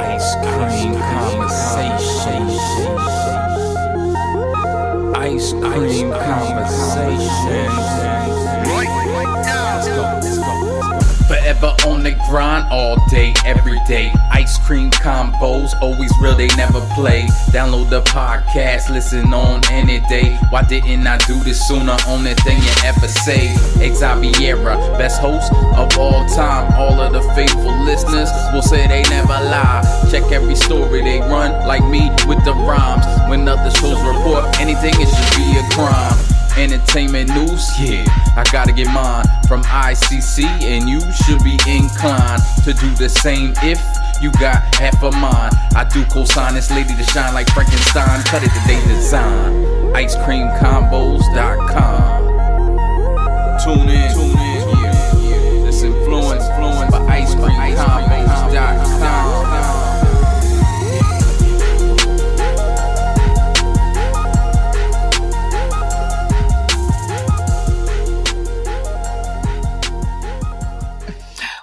Ice Cream Conversation. Ice Cream Conversation. Forever on the grind, all day, every day. Ice Cream Convos, always real, they never play. Download the podcast, listen on any day. Why didn't I do this sooner? Only thing you ever say. Xaviera, best host of all time. All of the faithful listeners will say they never lie. Check every story they run, like me with the rhymes. When other shows report anything, it should be a crime. Entertainment news, yeah, I gotta get mine from ICC, and you should be inclined to do the same if you got half a mind. I do co-sign this lady to shine like Frankenstein. Cut it the day design. IceCreamConvos.com. Tune in, yeah. This influence by IceCreamConvos.com.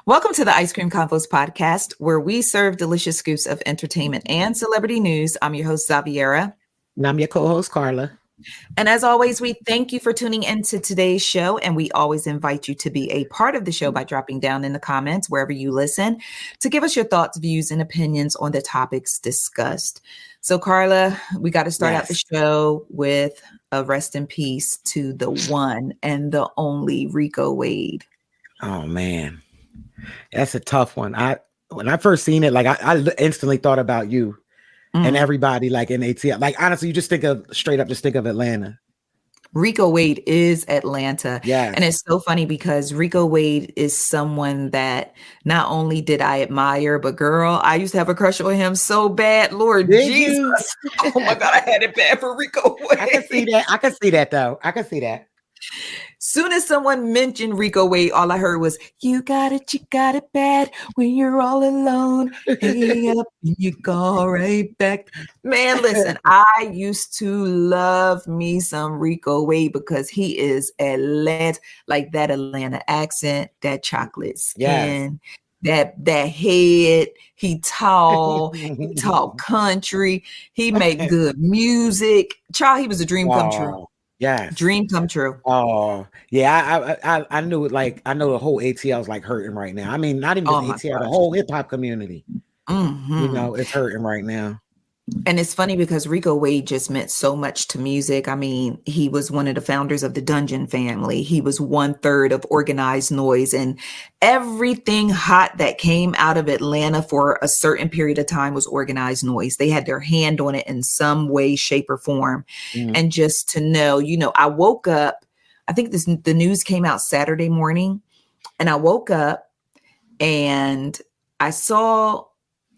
Welcome to the Ice Cream Convos Podcast, where we serve delicious scoops of entertainment and celebrity news. I'm your host, Xaviera. And I'm your co-host, Karla. And as always, we thank you for tuning into today's show. And we always invite you to be a part of the show by dropping down in the comments, wherever you listen, to give us your thoughts, views, and opinions on the topics discussed. So, Karla, we got to start out the show with a rest in peace to the one and the only Rico Wade. Oh, man. That's a tough one. When I first seen it, like I instantly thought about you and everybody like in ATL. Like honestly, you just think of Atlanta. Rico Wade is Atlanta. Yeah. And it's so funny because Rico Wade is someone that not only did I admire, but girl, I used to have a crush on him so bad. Lord Jesus. Oh my God, I had it bad for Rico Wade. I can see that. I can see that though. I can see that. Soon as someone mentioned Rico Wade, all I heard was, you got it bad when you're all alone. Hey up and you go right back. Man, listen, I used to love me some Rico Wade because he is Atlanta, like that Atlanta accent, that chocolate skin, that head. He tall, he talk country, he make good music. Child, he was a dream come true. Yeah, dream come true. Oh, yeah. I knew it. Like I know the whole ATL is like hurting right now. I mean, not even just ATL, the whole hip hop community. You know, it's hurting right now. And it's funny because Rico Wade just meant so much to music. I mean, he was one of the founders of the Dungeon family. He was 1/3 of Organized Noise, and everything hot that came out of Atlanta for a certain period of time was Organized Noise. They had their hand on it in some way, shape, or form. And just to know, you know, I woke up, I think the news came out Saturday morning, and I woke up and I saw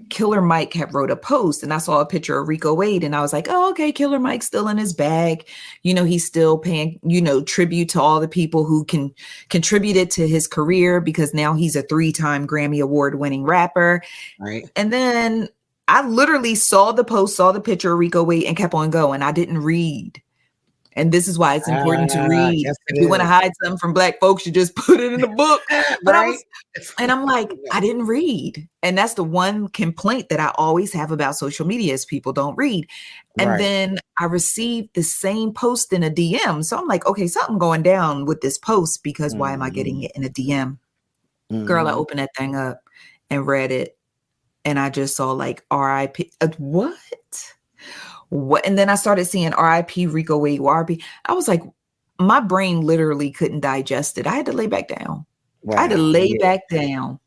Killer Mike had wrote a post, and I saw a picture of Rico Wade, and I was like, oh, okay, Killer Mike's still in his bag. You know, he's still paying, you know, tribute to all the people who contributed to his career, because now he's a 3-time Grammy Award winning rapper. Right. And then I literally saw the post, saw the picture of Rico Wade, and kept on going. I didn't read. And this is why it's important to read. Yes, if you want to hide something from Black folks, you just put it in the book. But I'm like, I didn't read. And that's the one complaint that I always have about social media is people don't read. And then I received the same post in a DM. So I'm like, okay, something going down with this post, because why am I getting it in a DM? Girl, I opened that thing up and read it. And I just saw like RIP. What? And then I started seeing RIP Rico Wade, RIP. I was like, my brain literally couldn't digest it. I had to lay back down. Wow. I had to lay back down.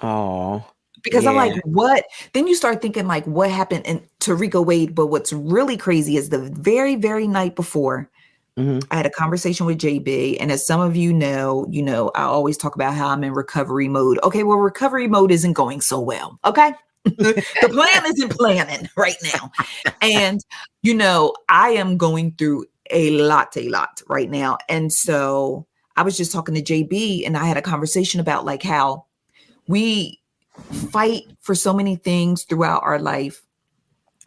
Oh, because I'm like, what? Then you start thinking like, what happened to Rico Wade? But what's really crazy is the very, very night before, I had a conversation with JB. And as some of you know, I always talk about how I'm in recovery mode. Okay, well, recovery mode isn't going so well. Okay. The plan isn't planning right now. And, you know, I am going through a lot right now. And so I was just talking to JB, and I had a conversation about like how we fight for so many things throughout our life.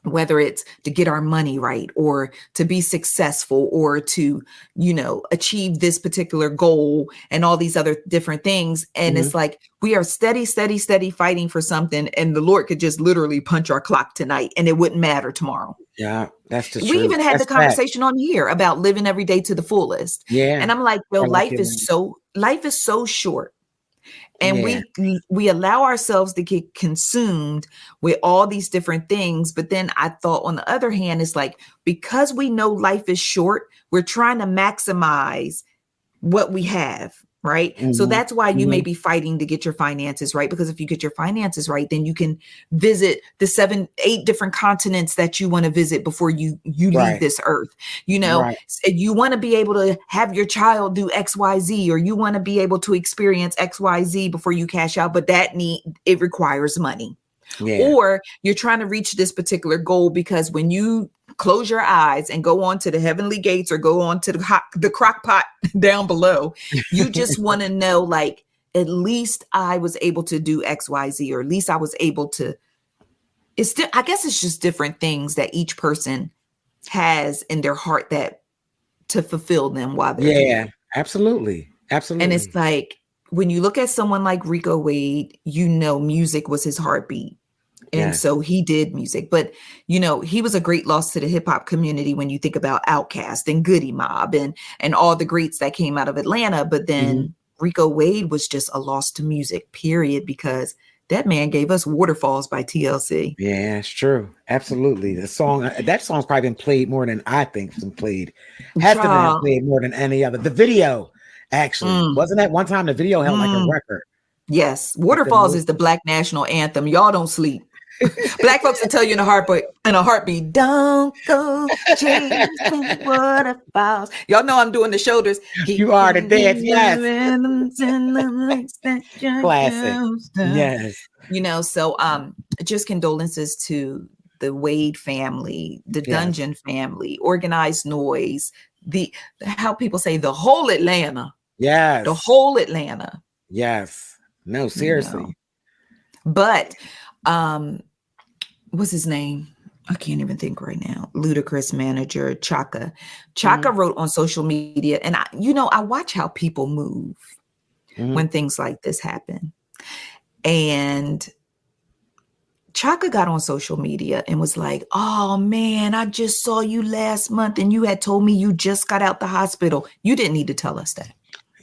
whether it's to get our money right or to be successful or to, achieve this particular goal and all these other different things. And it's like, we are steady fighting for something. And the Lord could just literally punch our clock tonight and it wouldn't matter tomorrow. Yeah, that's the truth. We even had the conversation on here about living every day to the fullest. Yeah. And I'm like, life is so short. And we allow ourselves to get consumed with all these different things. But then I thought, on the other hand, it's like, because we know life is short, we're trying to maximize what we have. Right. So that's why you may be fighting to get your finances right, because if you get your finances right, then you can visit the 7-8 different continents that you want to visit before you leave this earth. You want to be able to have your child do XYZ, or you want to be able to experience XYZ before you cash out. But it requires money. Yeah. Or you're trying to reach this particular goal because when you close your eyes and go on to the heavenly gates or go on to the crock pot down below, you just want to know, like, at least I was able to do XYZ, or at least I was able to. I guess it's just different things that each person has in their heart that to fulfill them while they're here. Absolutely. And it's like, when you look at someone like Rico Wade, music was his heartbeat. And so he did music, but he was a great loss to the hip hop community when you think about Outkast and Goody Mob and all the greats that came out of Atlanta. But then Rico Wade was just a loss to music, period, because that man gave us Waterfalls by TLC. Yeah, it's true. Absolutely. That song's probably been played more than I think it's been played. Has to be played more than any other. The video, actually, wasn't that one time the video held like a record? Yes. Waterfalls is the Black national anthem. Y'all don't sleep. Black folks will tell you in a heartbeat, don't go chasing waterfalls. Y'all know I'm doing the shoulders. You are the dance, yes. Classic. Yes. So just condolences to the Wade family, the Dungeon family, Organized Noise, how people say the whole Atlanta. Yes. The whole Atlanta. Yes. No, seriously. But what's his name? I can't even think right now. Ludacris manager Chaka wrote on social media, and I watch how people move when things like this happen. And Chaka got on social media and was like, "Oh man, I just saw you last month and you had told me you just got out the hospital. You didn't need to tell us that."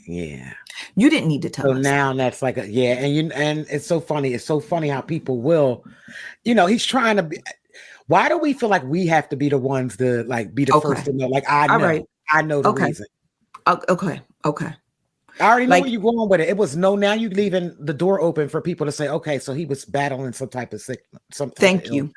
Yeah. You didn't need to tell us. So now that's like and it's so funny. It's so funny how people will, he's trying to be. Why do we feel like we have to be the ones to be the first to know? Like, I know. Right. I know the reason. Okay. I already know where you're going with it. It was now you leaving the door open for people to say, okay, so he was battling some type of sickness. Thank you.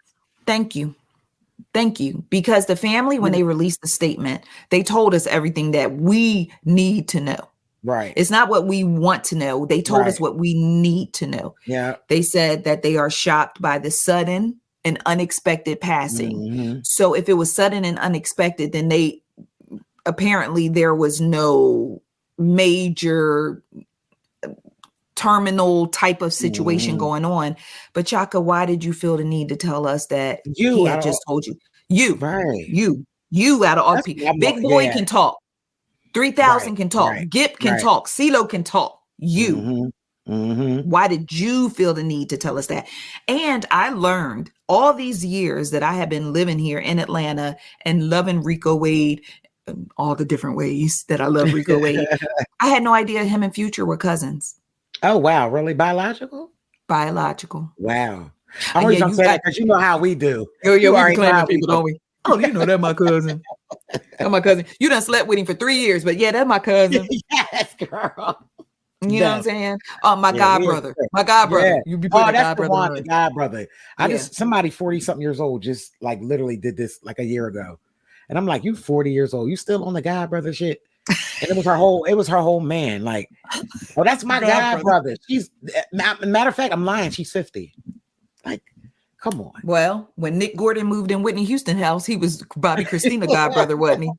Because the family, when they released the statement, they told us everything that we need to know. Right. It's not what we want to know. They told us what we need to know. Yeah. They said that they are shocked by the sudden and unexpected passing. So if it was sudden and unexpected, then apparently there was no major terminal type of situation going on. But Chaka, why did you feel the need to tell us that he had just told you? You out of all people. Big Boy can talk. 3,000 can talk. Gip can talk. CeeLo can talk. Why did you feel the need to tell us that? And I learned all these years that I have been living here in Atlanta and loving Rico Wade, all the different ways that I love Rico Wade. I had no idea him and Future were cousins. Oh, wow. Really? Biological? Biological. Wow. I'm going to say that because you know how we do. You already claiming people, don't we? Oh, that's my cousin. That's my cousin. You done slept with him for 3 years, but that's my cousin. Yes, girl. You know what I'm saying? Oh, my god brother. My god brother. Yeah. You be putting that's the one, the god brother. Somebody 40-something years old just literally did this a year ago. And I'm like, you 40 years old, you still on the god brother shit? And it was her whole man. Like, oh, that's my god brother. She's matter of fact, I'm lying, she's 50. Like, come on. Well, when Nick Gordon moved in Whitney Houston house, he was Bobby Christina god brother, wasn't he?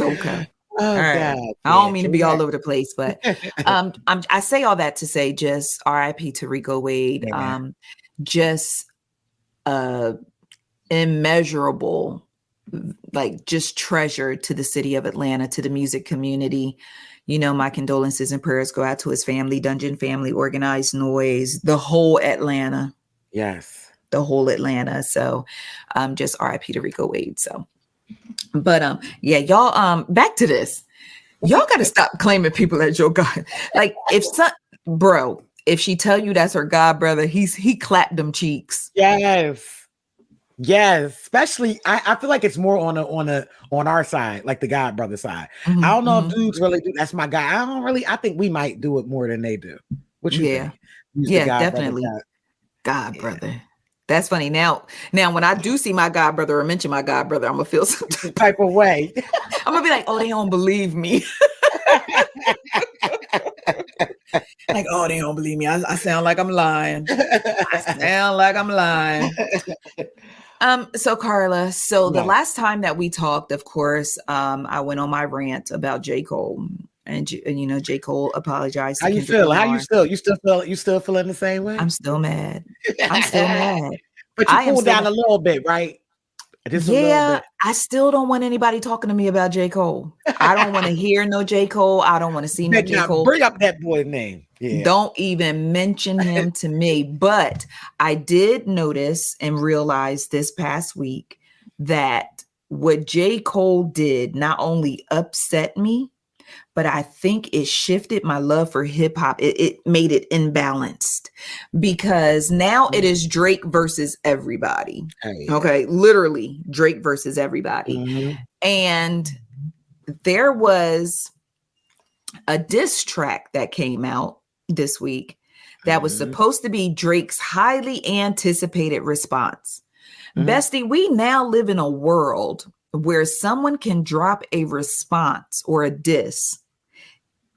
Okay. Oh, all right. God, I don't mean to be all over the place, but I say all that to say just RIP to Rico Wade. immeasurable, like just treasure to the city of Atlanta, to the music community. You know, my condolences and prayers go out to his family, Dungeon family, Organized Noise, the whole Atlanta. Yes. The whole Atlanta. So just RIP to Rico Wade. So, but yeah, y'all, back to this. Y'all got to stop claiming people as your God. Like if she tell you that's her god brother, he clapped them cheeks. Yes. Especially I feel like it's more on our side, like the god brother side. I don't know if dudes really do. That's my guy. I think we might do it more than they do. What you think? Yeah, definitely. God brother. That's funny. Now when I do see my god brother or mention my god brother, I'm gonna feel some type of way. I'm gonna be like, oh, they don't believe me. Like, oh, they don't believe me. I sound like I'm lying. So Karla, the last time that we talked, of course, I went on my rant about J. Cole, and J. Cole apologized. How you feel? How you still feeling the same way? I'm still mad. But you cooled down a little bit, right? I still don't want anybody talking to me about J. Cole. I don't want to hear no J. Cole. I don't want to see no J. Cole. Bring up that boy's name. Yeah. Don't even mention him to me. But I did notice and realize this past week that what J. Cole did not only upset me, but I think it shifted my love for hip hop. It made it imbalanced because now it is Drake versus everybody. Okay. Literally Drake versus everybody. Mm-hmm. And there was a diss track that came out this week that was supposed to be Drake's highly anticipated response. Bestie, we now live in a world where someone can drop a response or a diss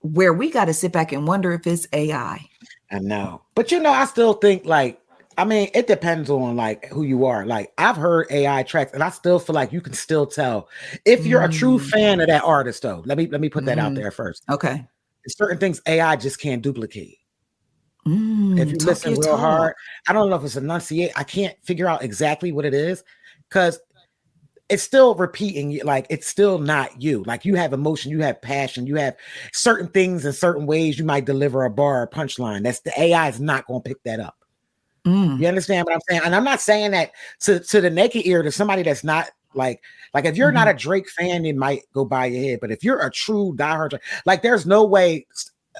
where we got to sit back and wonder if it's AI. I know. But I still think it depends on who you are. Like I've heard AI tracks and I still feel like you can still tell if you're a true fan of that artist though. Let me put that out there first. Okay. Certain things AI just can't duplicate. If you listen real hard, I don't know if it's enunciate. I can't figure out exactly what it is because it's still repeating, it's still not you. Like you have emotion, you have passion, you have certain things in certain ways you might deliver a bar or punchline. That's the AI is not going to pick that up. You understand what I'm saying? And I'm not saying that to the naked ear, to somebody that's not like if you're not a Drake fan, it might go by your head. But if you're a true diehard, there's no way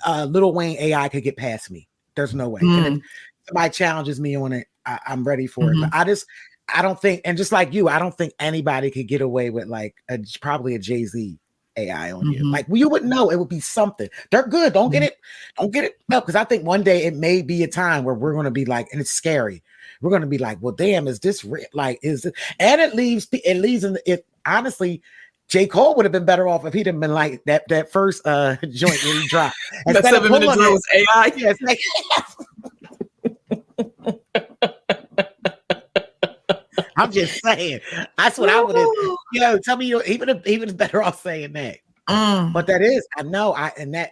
Lil Wayne AI could get past me. There's no way. And if somebody challenges me on it, I'm ready for it. But I don't think, and just like you, I don't think anybody could get away with probably a Jay-Z AI on you. You wouldn't know. It would be something. They're good. Don't get it up because I think one day it may be a time where we're going to be and it's scary. We're going to be like, well, damn, is this real? Is it? And it leaves in it. Honestly, J. Cole would have been better off if he'd have been like that first joint where he dropped. That 7 minute drill was AI. Yes. I'm just saying. That's what I would have. Tell me, even better off saying that. But that is, I know.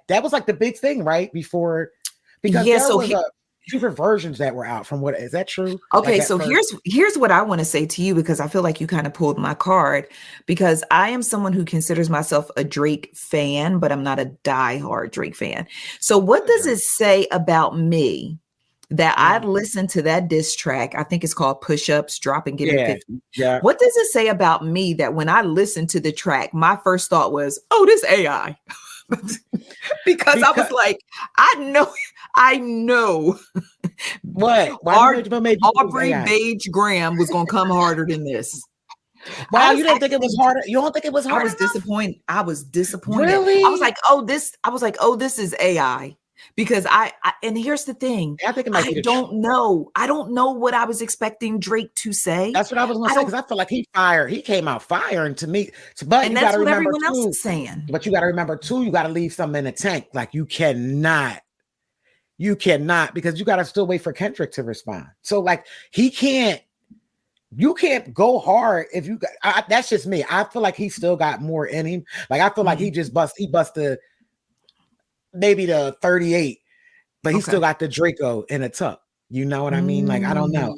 That was the big thing, right? Before, because there was different versions that were out. From what is that true? Okay, so here's what I want to say to you because I feel like you kind of pulled my card because I am someone who considers myself a Drake fan, but I'm not a diehard Drake fan. So what does it say about me? That I listened to that diss track. I think it's called Push Ups, Drop and Get in 50. Yeah. What does it say about me that when I listened to the track, my first thought was, oh, this AI. because I was like, I know. What? Aubrey Page Graham was going to come harder than this. Wow, you didn't think it was harder? You don't think it was harder? I was disappointed. Really? I was like, oh, this is AI. Because and here's the thing. I think it might be don't know. I don't know what I was expecting Drake to say. That's what I was going to say because I feel like he came out firing to me. But and that's what everyone else is saying. But you got to remember too, you got to leave something in the tank. You cannot because you got to still wait for Kendrick to respond. So you can't go hard if you got. That's just me. I feel like he still got more in him. I feel like he busted. Maybe the 38, but he still got the Draco in a tuck. You know what I mean? Like, I don't know.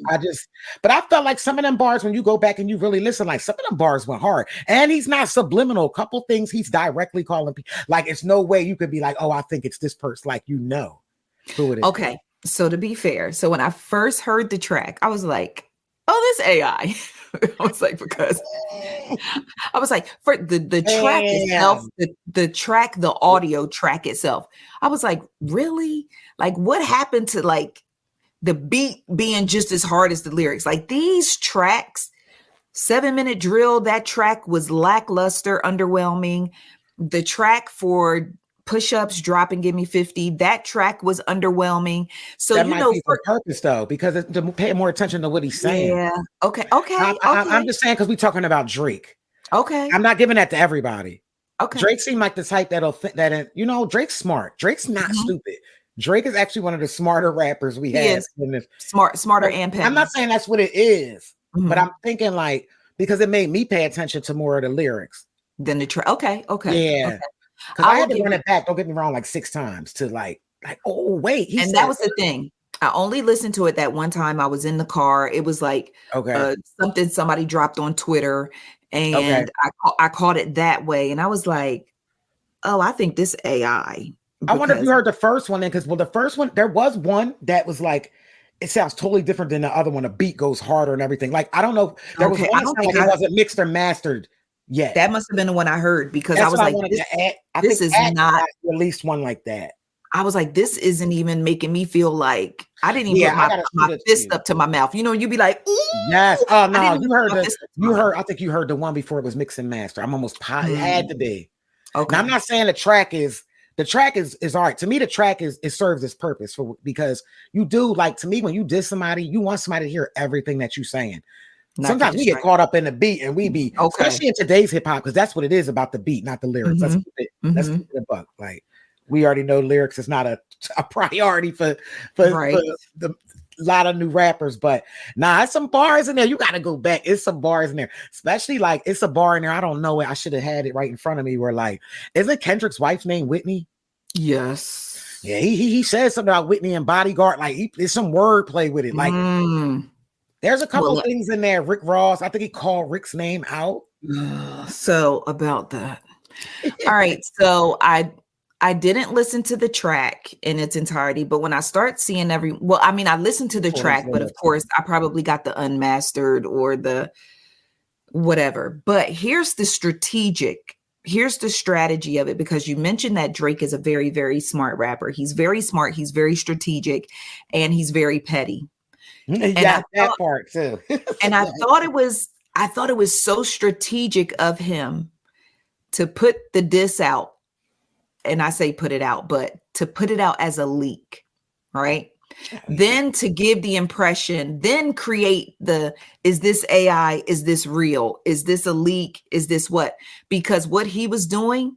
But I felt like some of them bars, when you go back and you really listen, like some of them bars went hard. And he's not subliminal. A couple things he's directly calling people. Like, it's no way you could be like, oh, I think it's this person. Like, you know who it is. Okay. So to be fair, so when I first heard the track, I was like, oh, this AI. I was like, because I was like, for the track itself, the audio track itself, I was like, really? Like, what happened to like the beat being just as hard as the lyrics? Like these tracks, 7-minute drill, that track was lackluster, underwhelming. The track for push-ups, drop and give me 50, that track was underwhelming. So that might be for purpose though, because to pay more attention to what he's saying. Yeah. Okay. I'm just saying, because we're talking about Drake. Okay. I'm not giving that to everybody. Okay. Drake seemed like the type Drake's smart. Drake's not stupid. Drake is actually one of the smarter rappers we have. Smarter and petty. I'm not saying that's what it is, but I'm thinking like, because it made me pay attention to more of the lyrics than the track. Okay. Yeah. Okay. Because I had to run it back, don't get me wrong, like 6 times to like, oh wait. And that was the thing. I only listened to it that one time. I was in the car. It was like something somebody dropped on Twitter, and I caught it that way. And I was like, oh, I think this AI. I wonder if you heard the first one then, because the first one, there was one that was like, it sounds totally different than the other one. The beat goes harder and everything. Like, I don't know. There was one that sounded like it wasn't mixed or mastered. Yeah, that must have been the one I heard, because I was like, this is not released one like that. I was like, this isn't even making me feel like I didn't even put my fist up to my mouth. You know, you'd be like, ooh. Yes. Oh no, I think you heard the one before it was mix and master. I'm almost positive it had to be. Okay. Now, I'm not saying the track is all right. To me, the track it serves its purpose because you do, like, to me, when you diss somebody, you want somebody to hear everything that you're saying. Sometimes we get caught up in the beat and we be, especially in today's hip hop, because that's what it is about the beat, not the lyrics. Let's keep it a buck. Like, we already know lyrics is not a priority for the lot of new rappers, but it's some bars in there. You got to go back. It's some bars in there, especially like it's a bar in there. I don't know it. I should have had it right in front of me. Where like, isn't Kendrick's wife's name Whitney? Yes. Yeah, he says something about Whitney and Bodyguard. Like, there's some wordplay with it. Like. There's a couple of things in there. Rick Ross, I think he called Rick's name out. So about that. All right. So I didn't listen to the track in its entirety, but when I start seeing I listened to the track, but of course I probably got the unmastered or the whatever. But here's the strategy of it, because you mentioned that Drake is a very, very smart rapper. He's very smart. He's very strategic, and he's very petty. Yeah, that part too. And I thought it was so strategic of him to put the diss out. And I say put it out, but to put it out as a leak, right? Then to give the impression, then create is this AI? Is this real? Is this a leak? Is this what? Because what he was doing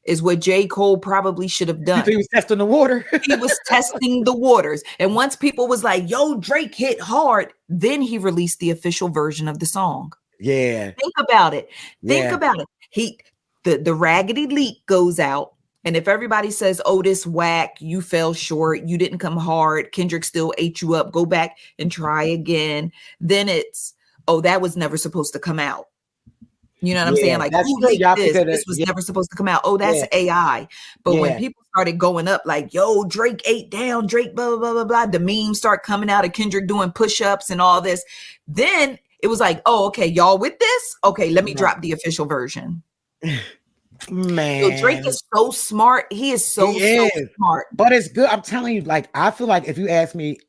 is what J. Cole probably should have done. He was testing the water. He was testing the waters. And once people was like, yo, Drake hit hard, then he released the official version of the song. Yeah. Think about it. Think about it. The raggedy leak goes out. And if everybody says, oh, this whack, you fell short, you didn't come hard, Kendrick still ate you up, go back and try again. Then it's, oh, that was never supposed to come out. You know what I'm saying? Like, who leaked this was never supposed to come out. Oh, that's AI. But when people started going up like, yo, Drake ate down, Drake, blah, blah, blah, blah, blah. The memes start coming out of Kendrick doing push-ups and all this. Then it was like, oh, okay, y'all with this? Okay, let me drop the official version. Man. So Drake is so smart. He is so smart. But it's good. I'm telling you, like, I feel like if you ask me,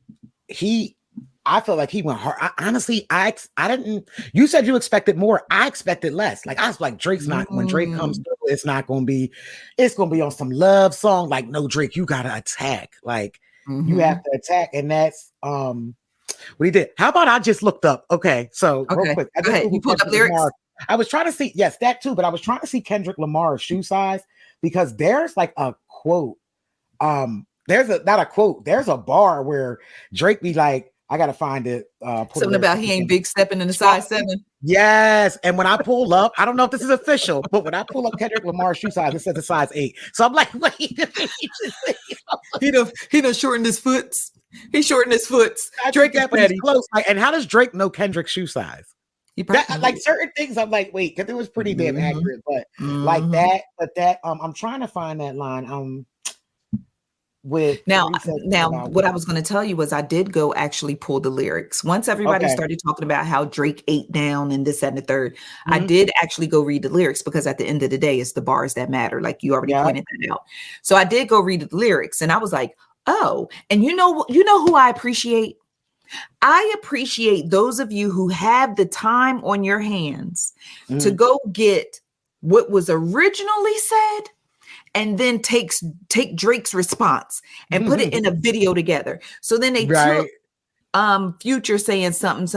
I feel like he went hard. I didn't. You said you expected more. I expected less. Like, I was like, Drake's not. When Drake comes through, it's not going to be. It's going to be on some love song. Like, no, Drake, you got to attack. Like, you have to attack, and that's what he did. How about I just looked up? Okay, so real quick, go ahead. You pulled up lyrics. Lamar. I was trying to see. Yes, that too. But I was trying to see Kendrick Lamar's shoe size, because there's like a quote. There's a bar where Drake be like, I gotta find it. Something about he ain't big stepping in the size 7. Yes, and when I pull up, I don't know if this is official, but when I pull up Kendrick Lamar's shoe size, it says a size 8. So I'm like, wait, he done shortened his foot. He shortened his foot. Drake got pretty close. Like, and how does Drake know Kendrick's shoe size? Like certain things, I'm like, wait, because it was pretty damn accurate, but like that, I'm trying to find that line. With now what I was going to tell you was I did go actually pull the lyrics once everybody started talking about how Drake ate down and this, that, and the third. I did actually go read the lyrics because at the end of the day, it's the bars that matter. Like you already pointed that out. So I did go read the lyrics and I was like, oh, and you know who I appreciate? I appreciate those of you who have the time on your hands to go get what was originally said and then take Drake's response and put it in a video together. So then they took Future saying something,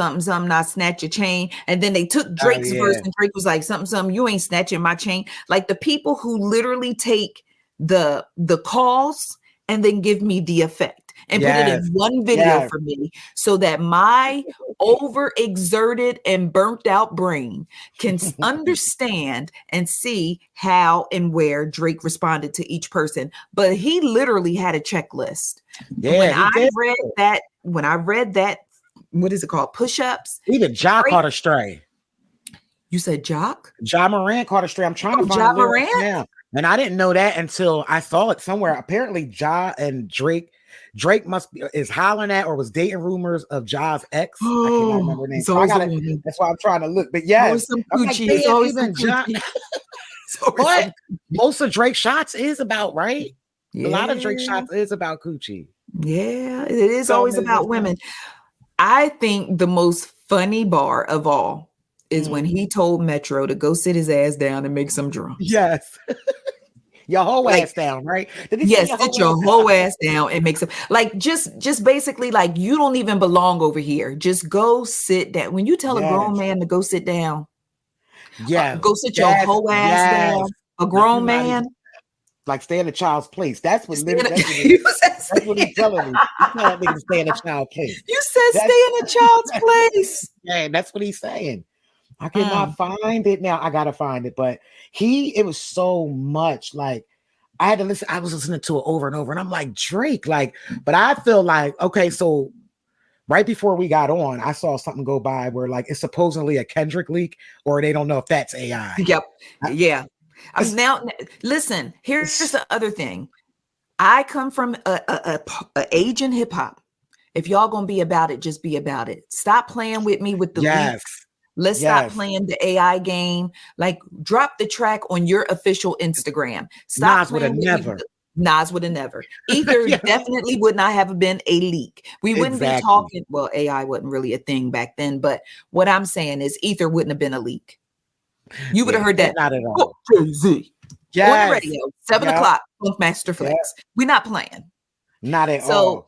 not snatch your chain. And then they took Drake's verse and Drake was like, something, you ain't snatching my chain. Like the people who literally take the calls and then give me the effect. And put it in one video for me so that my overexerted and burnt out brain can understand and see how and where Drake responded to each person. But he literally had a checklist. When I read that, what is it called? Push-ups. Even Ja caught a stray. You said Jock? Ja Morant caught a stray. I'm trying to find Ja Morant now. And I didn't know that until I saw it somewhere. Apparently, Ja and Drake is hollering at or was dating rumors of Ja's ex. I cannot remember her name. So that's why I'm trying to look. But yes, but most of Drake's shots is about right. A lot of Drake's shots is about coochie. Yeah, it is always about women. I think the most funny bar of all is when he told Metro to go sit his ass down and make some drums. Yes. Your whole ass down, right? Yes, sit your whole ass down and make some, like, just basically like you don't even belong over here. Just go sit down. When you tell a grown man to go sit down, go sit your whole ass down. A grown man, like stay in a child's place. That's what that's what he's telling me. He's telling me to stay in a child's place. You said stay in a child's place. Yeah, that's what he's saying. I cannot find it now. I gotta find it, but it was so much. Like I had to listen. I was listening to it over and over, and I'm like Drake. Like, but I feel like okay. So right before we got on, I saw something go by where like it's supposedly a Kendrick leak, or they don't know if that's AI. Yep. Yeah. Now listen. Here's the other thing. I come from a age in hip hop. If y'all gonna be about it, just be about it. Stop playing with me with the leaks. Let's stop playing the AI game. Like, drop the track on your official Instagram. Stop. Nas would have never. Nas would have never. Ether definitely would not have been a leak. We wouldn't be talking. Well, AI wasn't really a thing back then. But what I'm saying is Ether wouldn't have been a leak. You would have heard that. Not at all. Jay-Z. On the radio, 7 o'clock, Master Flex. We're not playing. Not at all. So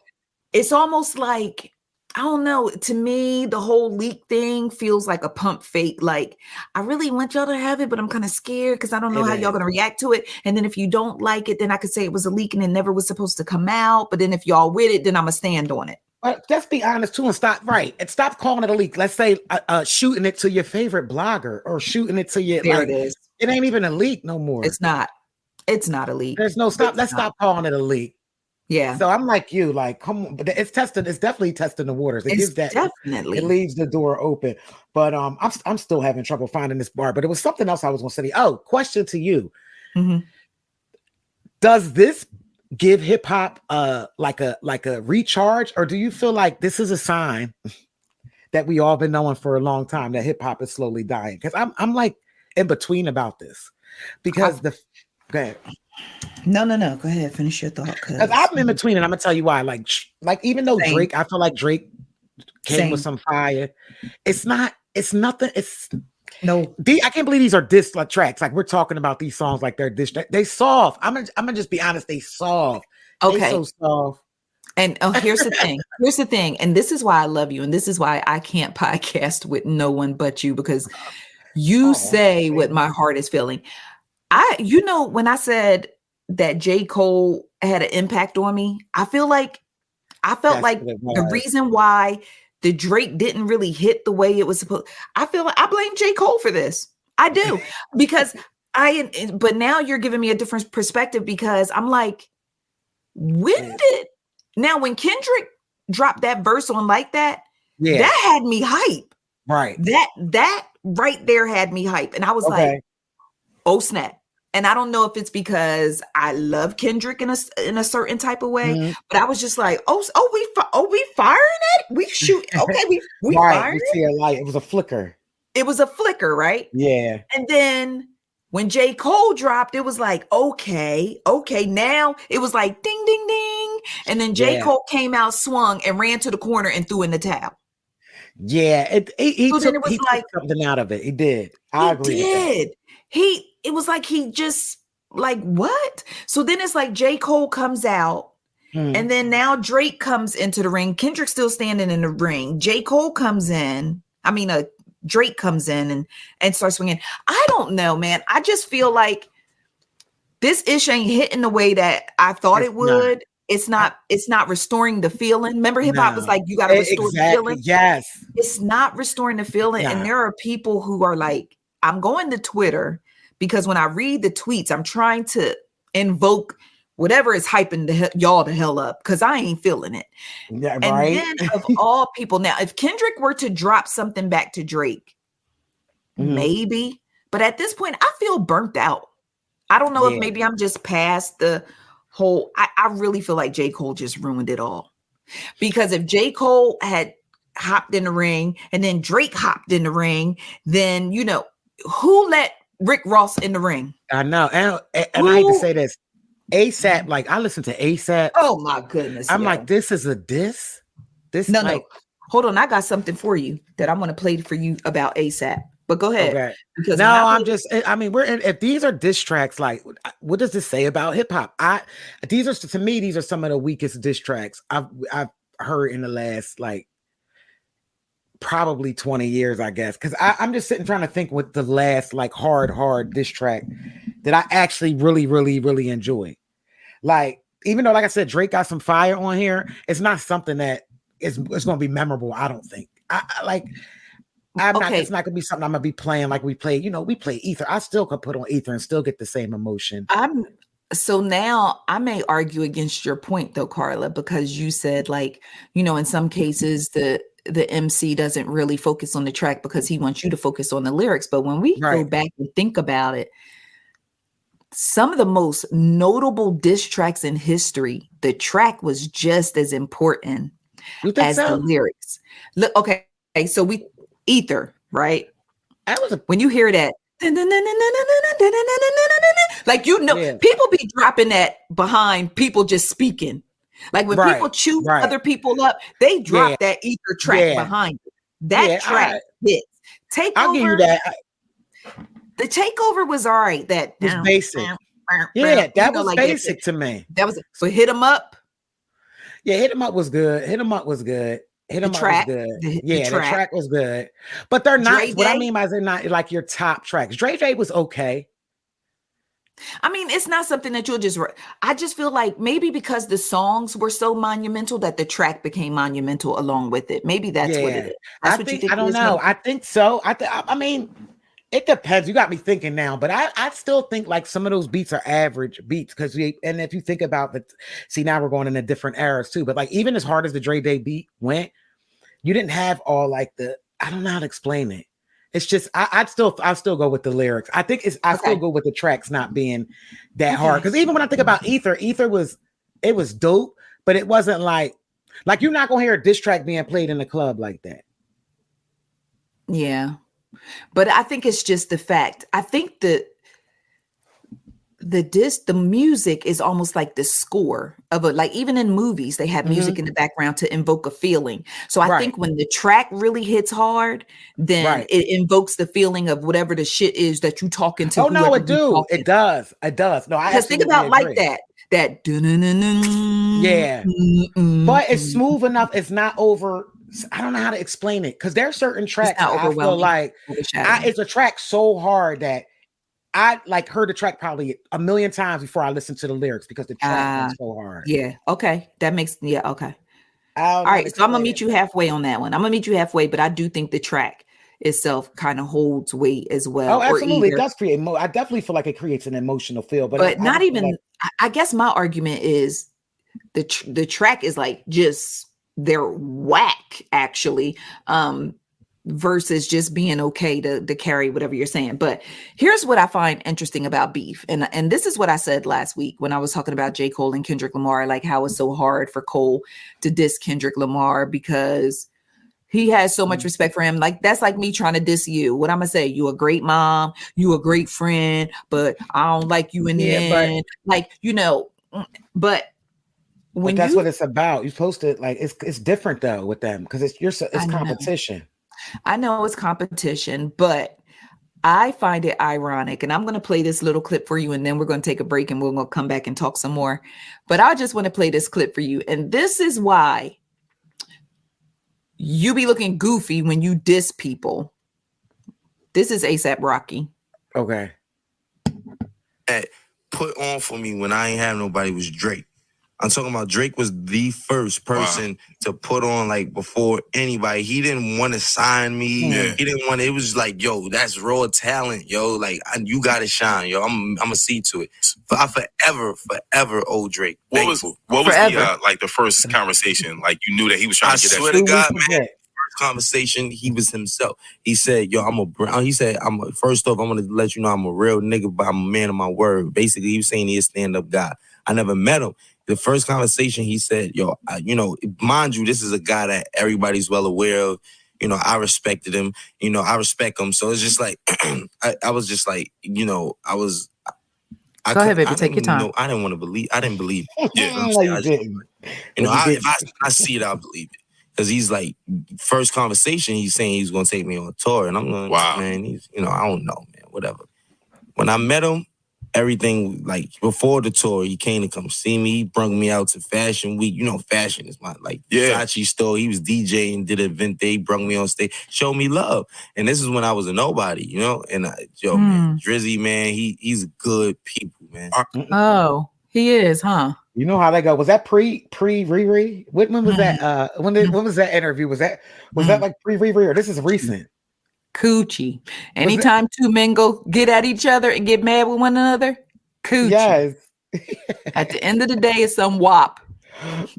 it's almost like, I don't know. To me, the whole leak thing feels like a pump fake. Like, I really want y'all to have it, but I'm kind of scared because I don't know how y'all going to react to it. And then if you don't like it, then I could say it was a leak and it never was supposed to come out. But then if y'all with it, then I'm going to stand on it. But let's be honest too and stop calling it a leak. Let's say shooting it to your favorite blogger or shooting it to your. There it is. It ain't even a leak no more. It's not. It's not a leak. Let's stop calling it a leak. Yeah. So I'm like you, like, come on, but it's definitely testing the waters. It gives that definitely. It leaves the door open. But I'm still having trouble finding this bar. But it was something else I was gonna say. Oh, question to you. Mm-hmm. Does this give hip hop like a recharge, or do you feel like this is a sign that we all been knowing for a long time that hip hop is slowly dying? Because I'm like in between about this. Because go ahead. No. Go ahead. Finish your thought. Because I'm in between, and I'm gonna tell you why. Like even though Drake, I feel like Drake came with some fire. It's nothing. It's no. I can't believe these are diss tracks. Like we're talking about these songs like they're diss. They soft. I'm gonna just be honest. They soft. Okay. They so soft. And here's the thing. Here's the thing. And this is why I love you. And this is why I can't podcast with no one but you, because you say what my heart is feeling. When I said that J. Cole had an impact on me, I felt like the reason why the Drake didn't really hit the way it was supposed. I feel like I blame J. Cole for this. I do, because but now you're giving me a different perspective, because I'm like, when Kendrick dropped that verse on Like That, Yeah. that had me hype. Right. That right there had me hype. And I was like, oh snap. And I don't know if it's because I love Kendrick in a certain type of way, but I was just like, we firing it? We shoot. Okay, we firing we see a light. It was a flicker. It was a flicker, right? Yeah. And then when J. Cole dropped, it was like, okay. Now it was like ding, ding, ding. And then J. Cole came out, swung, and ran to the corner and threw in the towel. Yeah, he took something out of it. He did. I agree. He did. It was like he just like, what? So then it's like J. Cole comes out, and then now Drake comes into the ring. Kendrick's still standing in the ring. J. Cole comes in. Drake comes in and starts swinging. I don't know, man. I just feel like this ish ain't hitting the way that I thought it would. Not. It's not restoring the feeling. Remember, hip hop was like, you got to restore the feeling. Yes. It's not restoring the feeling. And there are people who are like, I'm going to Twitter because when I read the tweets, I'm trying to invoke whatever is hyping y'all the hell up because I ain't feeling it. Yeah, and right. then of all people, now, if Kendrick were to drop something back to Drake, maybe. But at this point, I feel burnt out. I don't know if maybe I'm just past the whole. I really feel like J. Cole just ruined it all. Because if J. Cole had hopped in the ring and then Drake hopped in the ring, then, who let Rick Ross in the ring? I know. And I hate to say this. ASAP, like I listen to ASAP. Oh my goodness. I'm like, this is a diss? No. Hold on. I got something for you that I'm going to play for you about ASAP. But go ahead. Okay. Because we're in, if these are diss tracks, like what does this say about hip hop? These are some of the weakest diss tracks I've heard in the last like probably 20 years, I guess. Because I'm just sitting trying to think what the last like hard diss track that I actually really, really, really enjoy. Like, even though, like I said, Drake got some fire on here, it's not something that it's going to be memorable. I don't think. It's not going to be something I'm going to be playing like we play Ether. I still could put on Ether and still get the same emotion. So now I may argue against your point though, Karla, because you said like, in some cases the MC doesn't really focus on the track because he wants you to focus on the lyrics. But when we go back and think about it, some of the most notable diss tracks in history, the track was just as important as the lyrics. Look, okay, so Ether, right? When you hear that, like people be dropping that behind people just speaking. Like when people chew other people up, they drop that Ether track behind it. That track hits. Takeover. I'll give you that. The Takeover was all right. That was basic. Yeah, that was basic to me. That was so Hit 'Em Up. Yeah, Hit 'Em Up was good. Hit 'Em Up was good. Hit 'Em Up was good. The track was good. But they're not. What I mean by they're not like your top tracks. Dre was okay. I mean, it's not something that you'll just. I just feel like maybe because the songs were so monumental that the track became monumental along with it. Maybe that's what it is. That's what you think. I don't know. I think so. I mean, it depends. You got me thinking now, but I still think like some of those beats are average beats because and if you think about it, see now we're going into different eras too. But like even as hard as the Dre Day beat went, you didn't have all like I don't know how to explain it. It's just I'll still go with the lyrics. I think I still go with the tracks not being that hard. Because even when I think about Ether was dope, but it wasn't like you're not gonna hear a diss track being played in the club like that. Yeah, but I think it's just the fact. I think that the music is almost like the score of like even in movies they have music in the background to invoke a feeling. So I think when the track really hits hard, then it invokes the feeling of whatever the shit is that you talking to. Oh no, it does. No, I just think about like that. Yeah, but it's smooth enough. It's not over. I don't know how to explain it because there are certain tracks I feel like it's a track so hard that I like heard the track probably a million times before I listened to the lyrics because the track was so hard. Yeah. Okay. That makes okay. All right. So I'm gonna meet you halfway on that one. I'm gonna meet you halfway, but I do think the track itself kind of holds weight as well. Oh, absolutely. It does create I definitely feel like it creates an emotional feel, but not even. I guess my argument is the track is like just they're whack actually, versus just being okay to carry whatever you're saying. But here's what I find interesting about beef. And this is what I said last week when I was talking about J. Cole and Kendrick Lamar, like how it's so hard for Cole to diss Kendrick Lamar because he has so much respect for him. Like, that's like me trying to diss you. What I'm gonna say, you a great mom, you a great friend, but I don't like you in the end. Like, you know, but that's what it's about. You're supposed to, like, it's different though with them because it's competition. I know it's competition, but I find it ironic. And I'm going to play this little clip for you, and then we're going to take a break and we're going to come back and talk some more. But I just want to play this clip for you. And this is why you be looking goofy when you diss people. This is A$AP Rocky. Okay. That put on for me when I ain't have nobody was Drake. I'm talking about Drake was the first person to put on, like, before anybody. He didn't want to sign me. Yeah. He didn't want to. It was like, yo, that's raw talent, yo. Like, you got to shine, yo. I'm going to see to it. I forever owe Drake. What was the first conversation? Like, you knew that he was trying to get that shit. I swear to God, man. First conversation, he was himself. He said, yo, first off, I'm going to let you know I'm a real nigga, but I'm a man of my word. Basically, he was saying he's a stand-up guy. I never met him. The first conversation, he said, yo, mind you, this is a guy that everybody's well aware of. You know, I respected him. You know, I respect him. So it's just like, I was just like, you know, Go ahead, baby, take your time. I didn't believe. Yeah. If I see it, I'll believe it. Because he's like, first conversation, he's saying he's going to take me on tour. And I'm like, wow, man, I don't know, man, whatever. When I met him, everything, like, before the tour, he came to come see me. He brought me out to Fashion Week. You know, fashion is my, like, Versace store. He was DJing, did an event there. He brought me on stage, showed me love. And this is when I was a nobody, you know? And, man, Drizzy, man, he's good people, man. Oh, he is, huh? You know how they go. Was that pre Riri? When was that? When was that interview? Was that like pre Riri, or this is recent? Coochie. Anytime two men go get at each other and get mad with one another, coochie. Yes. At the end of the day, it's some WAP.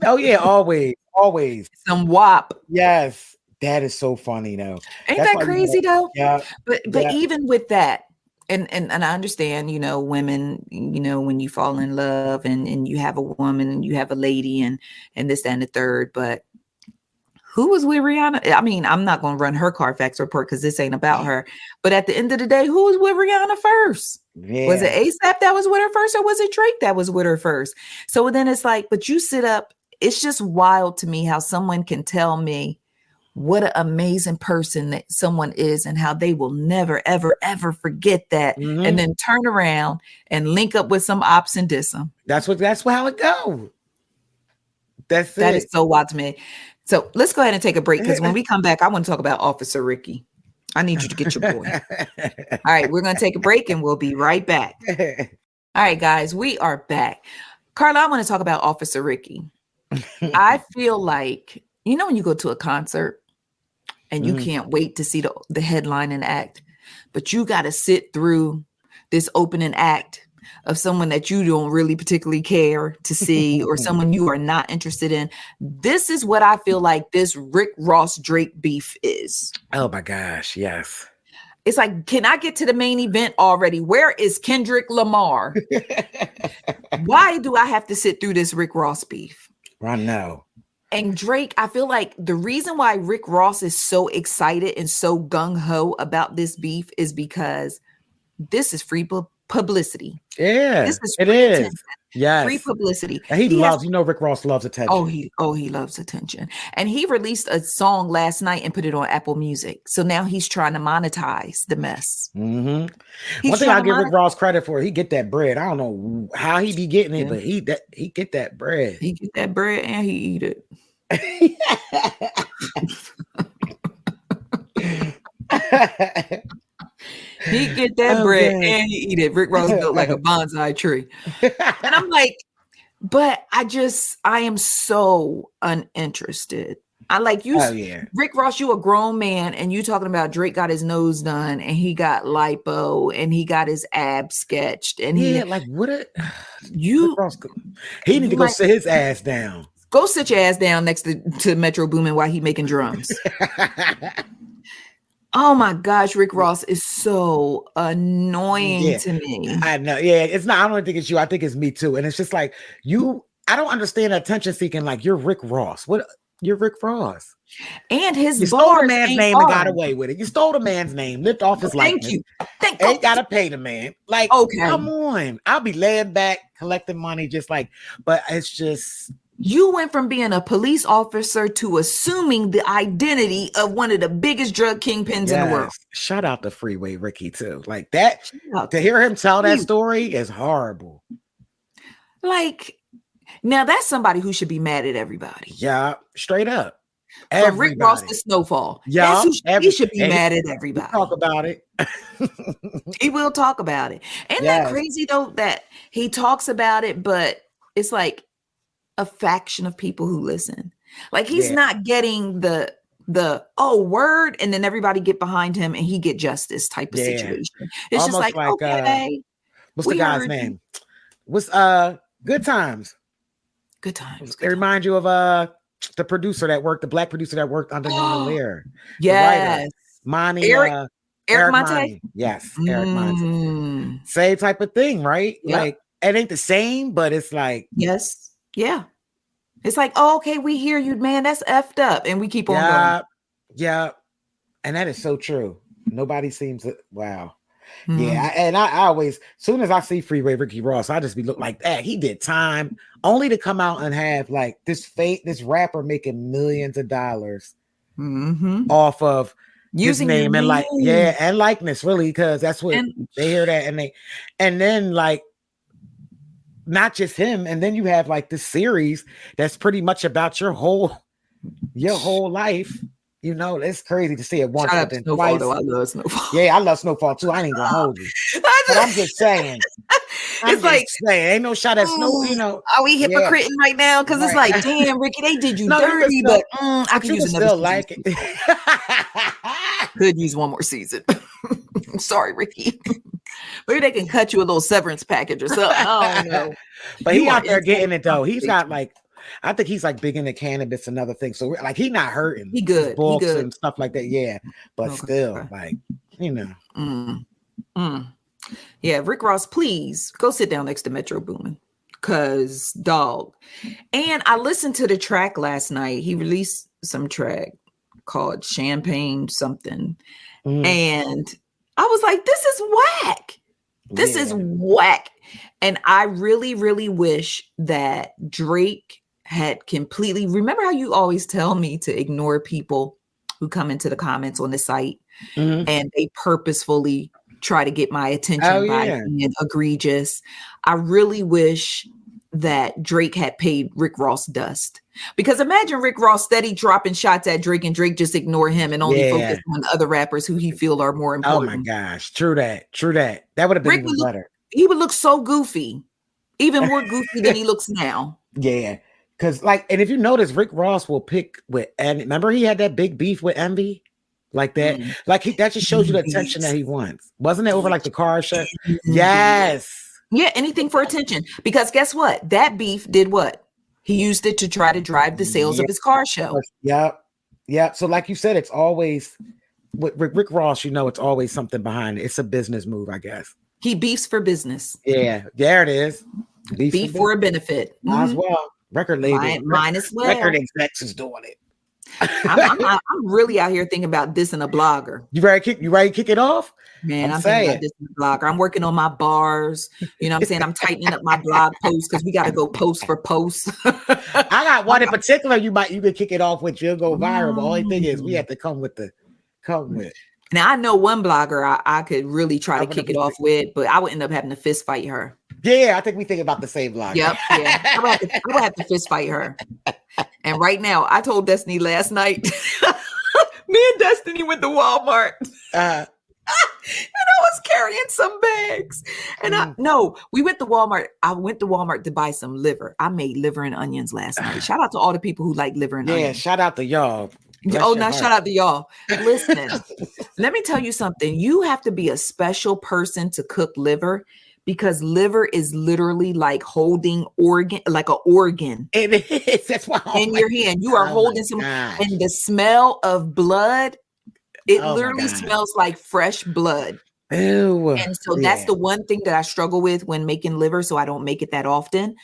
Oh yeah, always. Some WAP. Yes. That is so funny though. Ain't that crazy though? Yeah. But even with that, and I understand, you know, women, you know, when you fall in love and you have a woman and you have a lady and this, that, and the third, but who was with Rihanna? I mean, I'm not going to run her Carfax report because this ain't about her. But at the end of the day, who was with Rihanna first? Yeah. Was it A$AP that was with her first, or was it Drake that was with her first? So then it's like, but you sit up. It's just wild to me how someone can tell me what an amazing person that someone is and how they will never, ever, ever forget that. Mm-hmm. And then turn around and link up with some ops and diss them. That's how it goes. That is so wild to me. So let's go ahead and take a break, because when we come back, I want to talk about Officer Ricky. I need you to get your boy. All right, we're going to take a break and we'll be right back. All right, guys, we are back. Karla, I want to talk about Officer Ricky. I feel like, you know, when you go to a concert and you can't wait to see the headline and act, but you got to sit through this opening act of someone that you don't really particularly care to see, or someone you are not interested in. This is what I feel like this Rick Ross Drake beef is. Oh my gosh, yes. It's like, can I get to the main event already? Where is Kendrick Lamar? Why do I have to sit through this Rick Ross beef? I know. And Drake, I feel like the reason why Rick Ross is so excited and so gung-ho about this beef is because this is free publicity. Yeah, this is it is. Attention. Yes. Free publicity. And he loves, Rick Ross loves attention. He loves attention. And he released a song last night and put it on Apple Music. So now he's trying to monetize the mess. Mm-hmm. One thing I give Rick Ross credit for, he get that bread. I don't know how he be getting it, but he get that bread. He get that bread and he eat it. He get that bread and he eat it. Rick Ross built like a bonsai tree. And I'm like, but I am so uninterested. I like you. Oh, yeah. Rick Ross, you a grown man and you talking about Drake got his nose done and he got lipo and he got his abs sketched. And he need to go sit his ass down. Go sit your ass down next to Metro Boomin while he making drums. Oh my gosh, Rick Ross is so annoying to me. I know. Yeah, it's not. I don't think it's you. I think it's me too. And it's just like I don't understand attention seeking. Like you're Rick Ross. What? You're Rick Ross. And his you stole the man's name and got away with it. You stole the man's name, lived off his likeness. Thank you. Ain't gotta pay the man. Like, come on. I'll be laying back, collecting money, but it's just. You went from being a police officer to assuming the identity of one of the biggest drug kingpins in the world. Shout out to Freeway Ricky too. Like that, to hear him tell that story is horrible. Like, now that's somebody who should be mad at everybody. Yeah, straight up. From Rick Ross to Snowfall. Yeah, he should be mad at everybody. Talk about it. He will talk about it. Ain't that crazy though that he talks about it, but it's like a faction of people who listen. Like he's not getting the word, and then everybody get behind him and he get justice type of situation. It's almost just like okay. What's the guy's name? What's Good Times? Good Times. It reminds you of the producer that worked, the black producer that worked under Norman Lear. Yes. Monty. Eric Monte? Yes, Eric Monte. Same type of thing, right? Yep. Like it ain't the same, but it's like yes. Yeah. It's like, oh, okay, we hear you, man. That's effed up. And we keep on going. Yeah. And that is so true. Nobody seems to, wow. Yeah. I always, as soon as I see Freeway Ricky Ross, I just be looking like that. He did time only to come out and have like this rapper making millions of dollars off of using his name and like, and likeness, really, because that's what they hear that. And then like, not just him, and then you have like this series that's pretty much about your whole life. You know, it's crazy to see it once and then twice. Though. I love Snowfall. Yeah, I love Snowfall too. I ain't gonna hold you, but I'm just saying. Ain't no shot at Snow. You know, are we hypocriting right now? Because it's like, damn, Ricky, they did you dirty, but I could use another. Still like it. Could use one more season. I'm sorry, Ricky. Maybe they can cut you a little severance package or something. I don't know. But he out there getting it though. He's got like, I think he's like big into cannabis and other things. So like he's not hurting. He good. Books and stuff like that. Yeah. But still, like, you know. Yeah, Rick Ross, please go sit down next to Metro Boomin. Cause dog. And I listened to the track last night. He released some track called Champagne something. And I was like, this is whack. This is whack. And I really, really wish that Drake had completely, remember how you always tell me to ignore people who come into the comments on the site and they purposefully try to get my attention by being egregious. I really wish that Drake had paid Rick Ross dust. Because imagine Rick Ross steady dropping shots at Drake and Drake just ignore him and only focus on other rappers who he feel are more important. Oh my gosh. True that. That would have been even better. He would look so goofy. Even more goofy than he looks now. Yeah. Because like, and if you notice, Rick Ross will pick with, and remember he had that big beef with Envy? Like that. Like that just shows you the attention that he wants. Wasn't it over like the car show? Yes. Yeah, anything for attention. Because guess what? That beef did what? He used it to try to drive the sales of his car show. Yeah. So like you said, it's always with Rick Ross, you know, it's always something behind it. It's a business move, I guess. He beefs for business. Yeah, there it is. Beef for a benefit. Might as well. Record label. Mine as well. Record execs is doing it. I'm really out here thinking about dissing a blogger. You ready to kick it off? Man, I'm thinking about dissing a blogger. I'm working on my bars. You know what I'm saying? I'm tightening up my blog posts because we got to go post for post. I got one in particular you could kick it off with. You'll go viral. The only thing is we have to come with. Now I know one blogger I could really try to kick it off with, but I would end up having to fist fight her. Yeah, I think we think about the same blogger. Yep, yeah. I would have to fist fight her. And right now, I told Destiny last night, me and Destiny went to Walmart. And I was carrying some bags. And we went to Walmart. I went to Walmart to buy some liver. I made liver and onions last night. Shout out to all the people who like liver and onions. Yeah, shout out to y'all. Shout out to y'all. Listen, let me tell you something. You have to be a special person to cook liver because liver is literally like holding like an organ. It is. That's why in your hand. You are holding some, and the smell of blood, it literally smells like fresh blood. Ew. And so that's the one thing that I struggle with when making liver, so I don't make it that often,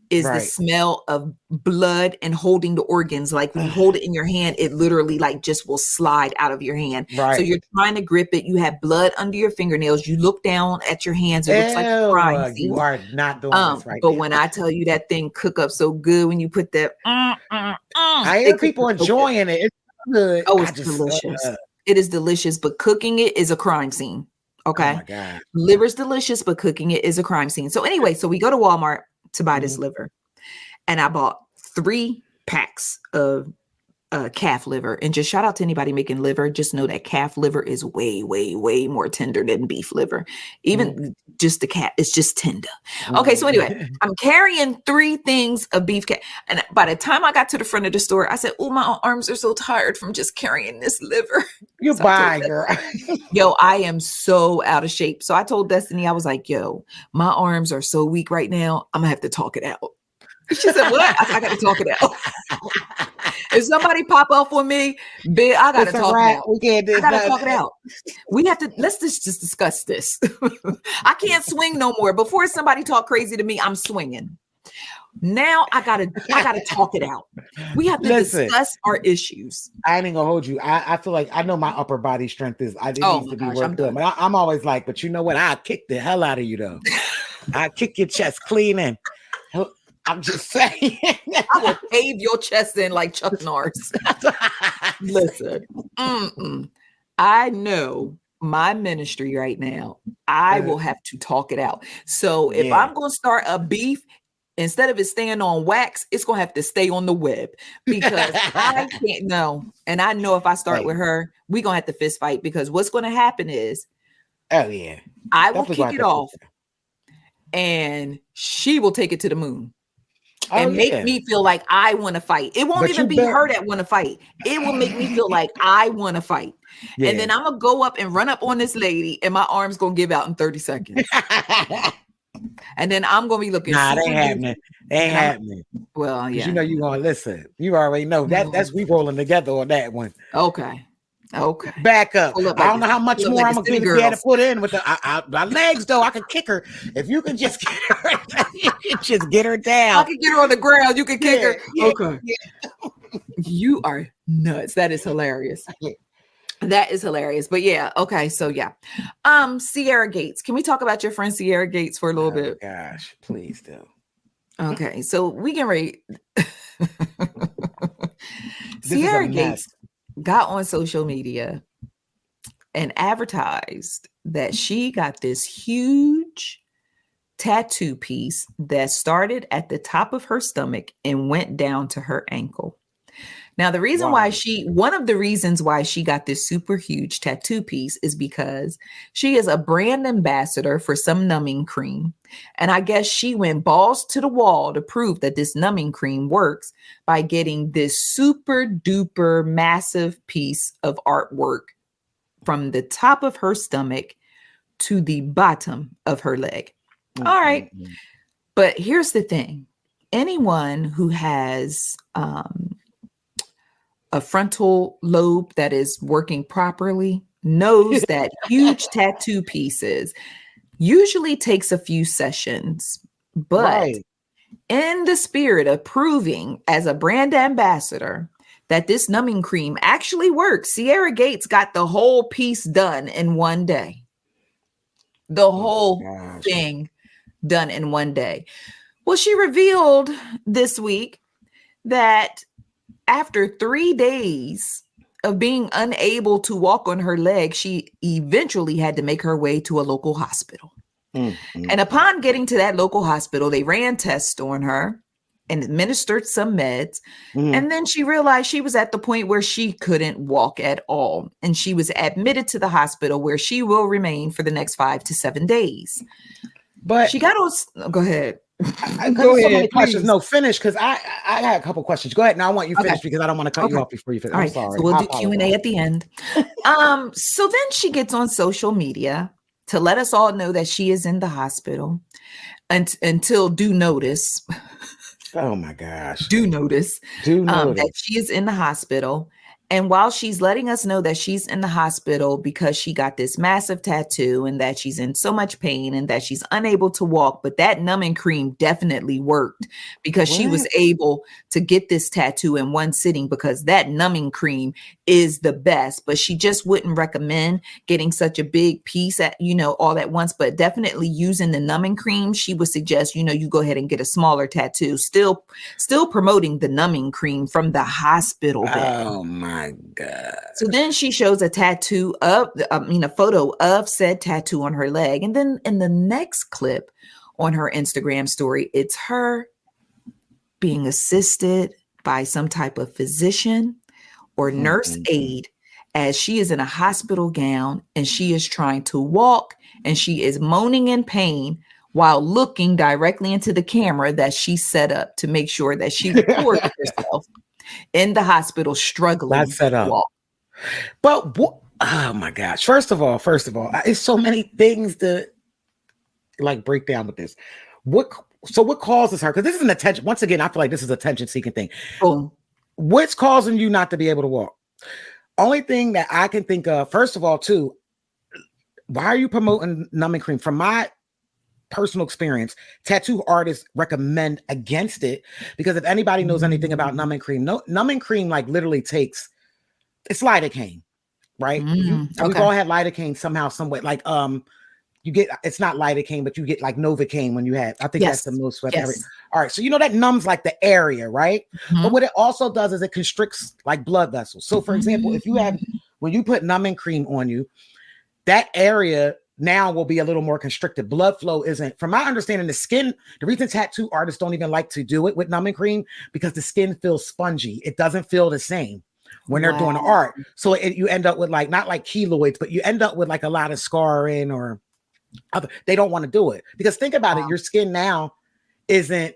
is the smell of blood and holding the organs. Like when you hold it in your hand, it literally like just will slide out of your hand. Right. So you're trying to grip it. You have blood under your fingernails. You look down at your hands. It looks like a crime scene. You are not doing this right. But when I tell you that thing cook up so good when you put that, I hear people enjoying it. It's good. Oh, it's delicious. It is delicious, but cooking it is a crime scene. Okay. Oh my God. Liver's delicious, but cooking it is a crime scene. So anyway, so we go to Walmart to buy this liver, and I bought 3 packs of calf liver. And just shout out to anybody making liver. Just know that calf liver is way, way, way more tender than beef liver. Even just the calf, it's just tender. Okay, so anyway, I'm carrying 3 things of beef calf. And by the time I got to the front of the store, I said, oh, my arms are so tired from just carrying this liver. You buy, girl. Yo, I am so out of shape. So I told Destiny, I was like, yo, my arms are so weak right now. I'm gonna have to talk it out. She said, what? I said, I got to talk it out. If somebody pop up for me, big, I got to talk it out. We can't do I got to talk it out. We have to, let's just discuss this. I can't swing no more. Before somebody talk crazy to me, I'm swinging. Now I gotta talk it out. We have to discuss our issues. I ain't gonna hold you. I feel like I know my upper body strength is. It needs to be worked on. But I'm always like, but you know what? I kick the hell out of you though. I kick your chest clean in. I'm just saying. I will pave your chest in like Chuck Norris. Listen, I know my ministry right now. I will have to talk it out. So if I'm going to start a beef, instead of it staying on wax, it's going to have to stay on the web, because I can't know. And I know if I start with her, we're going to have to fist fight, because what's going to happen is, I will kick it off and she will take it to the moon. And make me feel like I want to fight. It won't even be her that want to fight. It will make me feel like I want to fight. Yeah. And then I'm going to go up and run up on this lady, and my arm's going to give out in 30 seconds. And then I'm going to be looking. Nah, it ain't happening. It ain't happening. Well, yeah. You know you're going to listen. You already know. That's we rolling together on that one. Okay. Back up. I don't know how much more I'm gonna be able to put in with my legs though. I can kick her. If you can just get her, just get her down. I can get her on the ground. You can kick her. Okay. Yeah. You are nuts. That is hilarious. That is hilarious. But yeah, okay. So yeah. Sierra Gates. Can we talk about your friend Sierra Gates for a little bit? Gosh, please do. Okay, so we can rate Sierra Gates got on social media and advertised that she got this huge tattoo piece that started at the top of her stomach and went down to her ankle. Now, the reason one of the reasons why she got this super huge tattoo piece is because she is a brand ambassador for some numbing cream. And I guess she went balls to the wall to prove that this numbing cream works by getting this super duper massive piece of artwork from the top of her stomach to the bottom of her leg. Mm-hmm. All right. But here's the thing. Anyone who has a frontal lobe that is working properly knows that huge tattoo pieces usually takes a few sessions, but in the spirit of proving as a brand ambassador that this numbing cream actually works, Sierra Gates got the whole piece done in one day. The whole thing done in one day. Well, she revealed this week that after 3 days of being unable to walk on her leg, she eventually had to make her way to a local hospital. Mm-hmm. And upon getting to that local hospital, they ran tests on her and administered some meds. Mm-hmm. And then she realized she was at the point where she couldn't walk at all. And she was admitted to the hospital, where she will remain for the next 5 to 7 days. But she got on. Go ahead. Go ahead. So many questions. No, finish, because I got a couple questions. Go ahead. Now I want you to finish because I don't want to cut you off before you finish. I'm sorry. So we'll do Q&A at the end. So then she gets on social media to let us all know that she is in the hospital until due notice. Oh my gosh. Due notice. That she is in the hospital. And while she's letting us know that she's in the hospital because she got this massive tattoo and that she's in so much pain and that she's unable to walk, but that numbing cream definitely worked because she was able to get this tattoo in one sitting because that numbing cream is the best. But she just wouldn't recommend getting such a big piece at, all at once, but definitely using the numbing cream. She would suggest, you go ahead and get a smaller tattoo, still promoting the numbing cream from the hospital bed. Oh my God. So then she shows a tattoo of, a photo of said tattoo on her leg. And then in the next clip on her Instagram story, it's her being assisted by some type of physician or nurse aide as she is in a hospital gown and she is trying to walk and she is moaning in pain while looking directly into the camera that she set up to make sure that she recorded herself in the hospital struggling. That's set up. But oh my gosh. First of all, it's so many things to break down with this. What causes her? Because this is an attention. Once again, I feel like this is an attention-seeking thing. Boom. What's causing you not to be able to walk? Only thing that I can think of, first of all, too, why are you promoting numbing cream? From my personal experience, tattoo artists recommend against it because if anybody knows anything about numbing cream, numbing cream literally takes, it's lidocaine, right? We've all had lidocaine somehow, some way. You get, it's not lidocaine, but you get Novocaine when you have, I think that's the most. All right, so that numbs the area, right? But what it also does is it constricts blood vessels. So for example, if you have, when you put numbing cream on you, that area now will be a little more constricted. Blood flow isn't, from my understanding, the skin, the reason tattoo artists don't even like to do it with numbing cream, because the skin feels spongy. It doesn't feel the same when they're doing the art. So you end up with not keloids, but you end up with a lot of scarring or other. They don't want to do it because think about it. Your skin now isn't